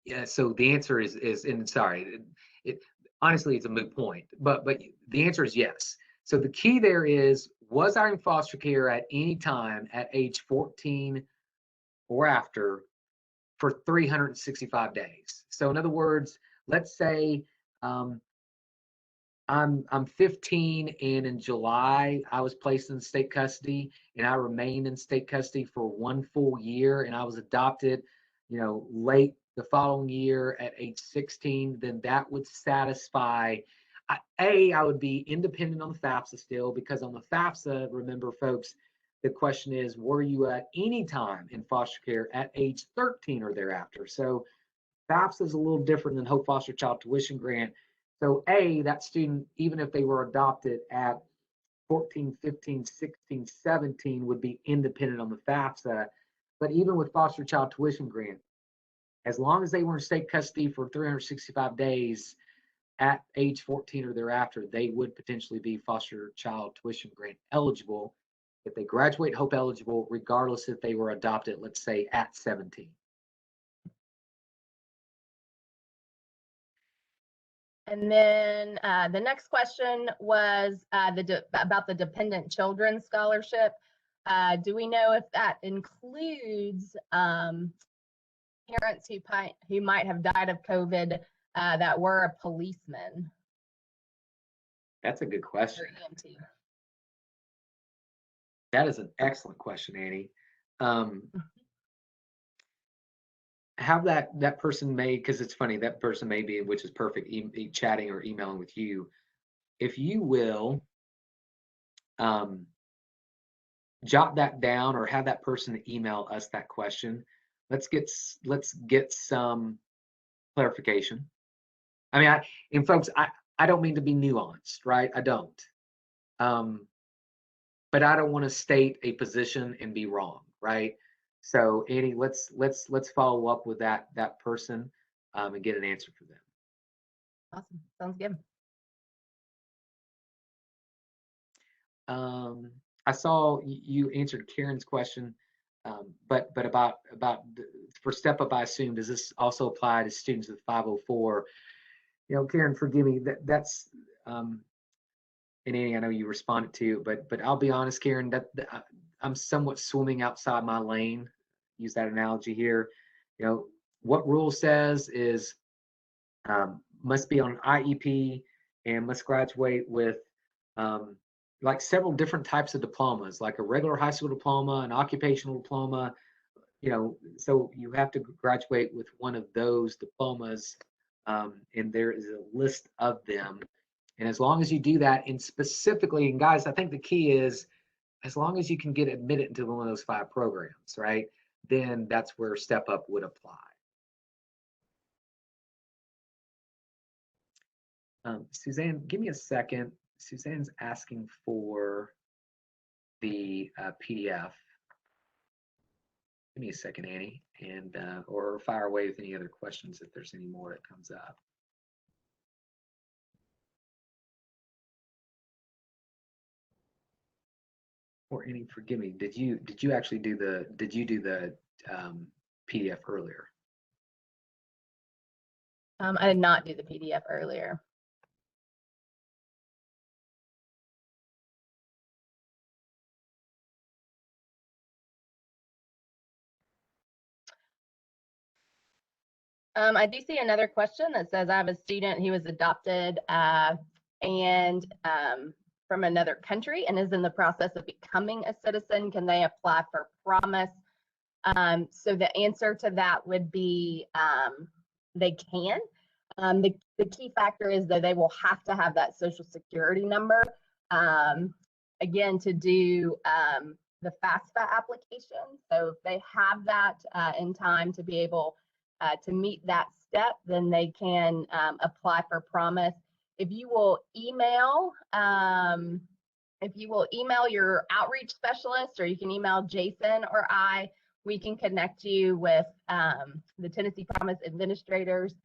[SPEAKER 2] Yeah. So the answer is, and sorry, honestly, it's a moot point, but the answer is yes. So the key there is, was I in foster care at any time at age 14 or after for 365 days? So in other words, let's say I'm 15, and in July I was placed in state custody, and I remained in state custody for 1 full year, and I was adopted, late the following year at age 16. Then that would satisfy. I would be independent on the FAFSA still, because on the FAFSA, remember folks, the question is, were you at any time in foster care at age 13 or thereafter? So FAFSA is a little different than Hope Foster Child Tuition Grant. So that student, even if they were adopted at 14, 15, 16, 17, would be independent on the FAFSA. But even with foster child tuition grant, as long as they were in state custody for 365 days at age 14 or thereafter, they would potentially be foster child tuition grant eligible if they graduate Hope eligible, regardless if they were adopted, let's say, at 17.
[SPEAKER 1] And then the next question was about the Dependent Children Scholarship. Do we know if that includes parents who might have died of COVID that were a policeman?
[SPEAKER 2] That's a good question.
[SPEAKER 1] Or EMT?
[SPEAKER 2] That is an excellent question, Annie. Have that person may, because it's funny, that person may be, which is perfect, chatting or emailing with you. If you will jot that down, or have that person email us that question, let's get some clarification. I mean, and folks, I don't mean to be nuanced, right? I don't. But I don't want to state a position and be wrong, right? So Annie, let's follow up with that person and get an answer for them.
[SPEAKER 1] Awesome, sounds good.
[SPEAKER 2] I saw you answered Karen's question, but about for step up, I assume, does this also apply to students with 504? Karen, forgive me, that's and Annie, I know you responded to, but I'll be honest, Karen, that I'm somewhat swimming outside my lane. Use that analogy here. What rule says is must be on IEP and must graduate with like several different types of diplomas, like a regular high school diploma, an occupational diploma. So you have to graduate with one of those diplomas, and there is a list of them. And as long as you do that, and specifically, and guys, I think the key is, as long as you can get admitted into one of those 5 programs, right? Then that's where Step Up would apply. Suzanne, give me a second. Suzanne's asking for the PDF. Give me a second, Annie, and or fire away with any other questions if there's any more that comes up. Or Annie, forgive me. Did you actually do the PDF earlier?
[SPEAKER 1] I did not do the PDF earlier. I do see another question that says, I have a student who was adopted and from another country and is in the process of becoming a citizen. Can they apply for Promise? So the answer to that would be they can. The key factor is that they will have to have that Social Security number, again, to do the FAFSA application. So if they have that in time to be able to meet that step, then they can apply for Promise. If you will email If you will email your outreach specialist, or you can email Jason or I, we can connect you with the Tennessee Promise administrators,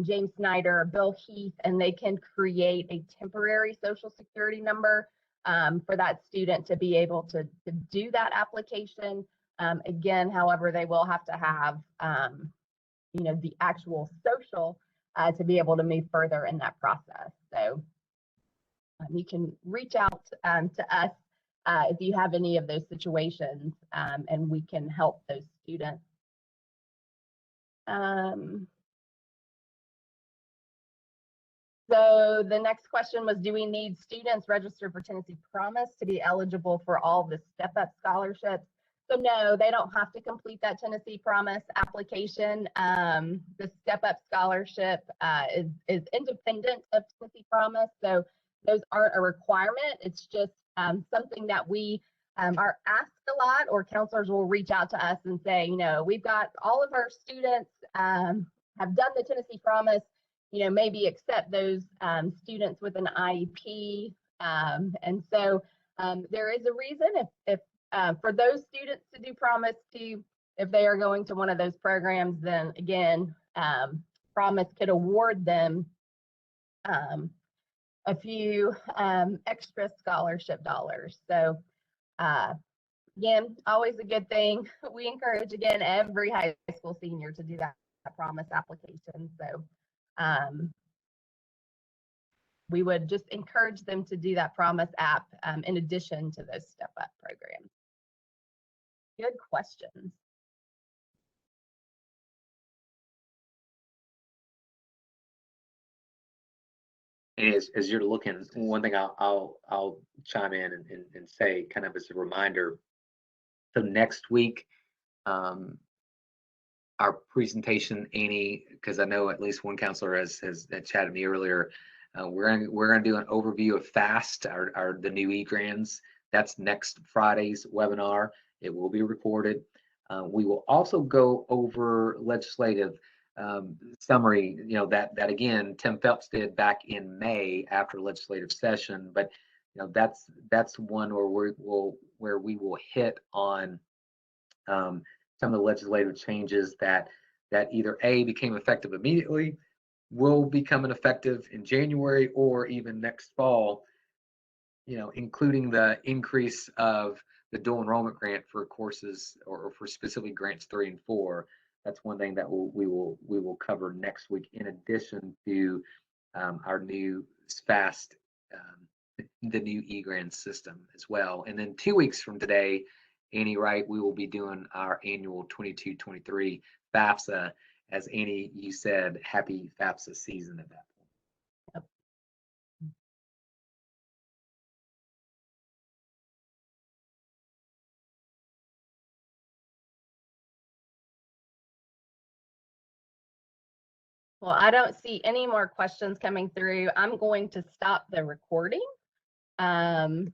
[SPEAKER 1] James Snyder, Bill Heath, and they can create a temporary Social Security number for that student to be able to do that application. Again, however, they will have to have the actual social to be able to move further in that process. So you can reach out to us if you have any of those situations, and we can help those students. So the next question was, do we need students registered for Tennessee Promise to be eligible for all the step-up scholarships? So no, they don't have to complete that Tennessee Promise application. The step-up scholarship is independent of Tennessee Promise, so those aren't a requirement. It's just something that we are asked a lot, or counselors will reach out to us and say, we've got all of our students have done the Tennessee Promise, maybe accept those students with an IEP. And so there is a reason if for those students to do Promise if they are going to one of those programs, then again, Promise could award them a few extra scholarship dollars. So again, always a good thing. We encourage, again, every high school senior to do that Promise application. So we would just encourage them to do that Promise app in addition to those Step Up programs. Good questions.
[SPEAKER 2] And as you're looking, one thing I'll chime in and say, kind of as a reminder. So next week, our presentation, Annie, because I know at least one counselor has chatted me earlier. We're gonna do an overview of FAST, the new e-grants. That's next Friday's webinar. It will be recorded. We will also go over legislative summary. That again, Tim Phelps did back in May after legislative session. But that's one where we will hit on some of the legislative changes that either A, became effective immediately, will become effective in January, or even next fall, including the increase of the dual enrollment grant for courses, or for specific grants 3 and 4. That's one thing that we will cover next week, in addition to our new FAST, the new e-grant system as well. And then 2 weeks from today, Annie, right, we will be doing our annual 22-23 FAFSA. As Annie, you said, happy FAFSA season at that point.
[SPEAKER 1] Yep. Well, I don't see any more questions coming through. I'm going to stop the recording. And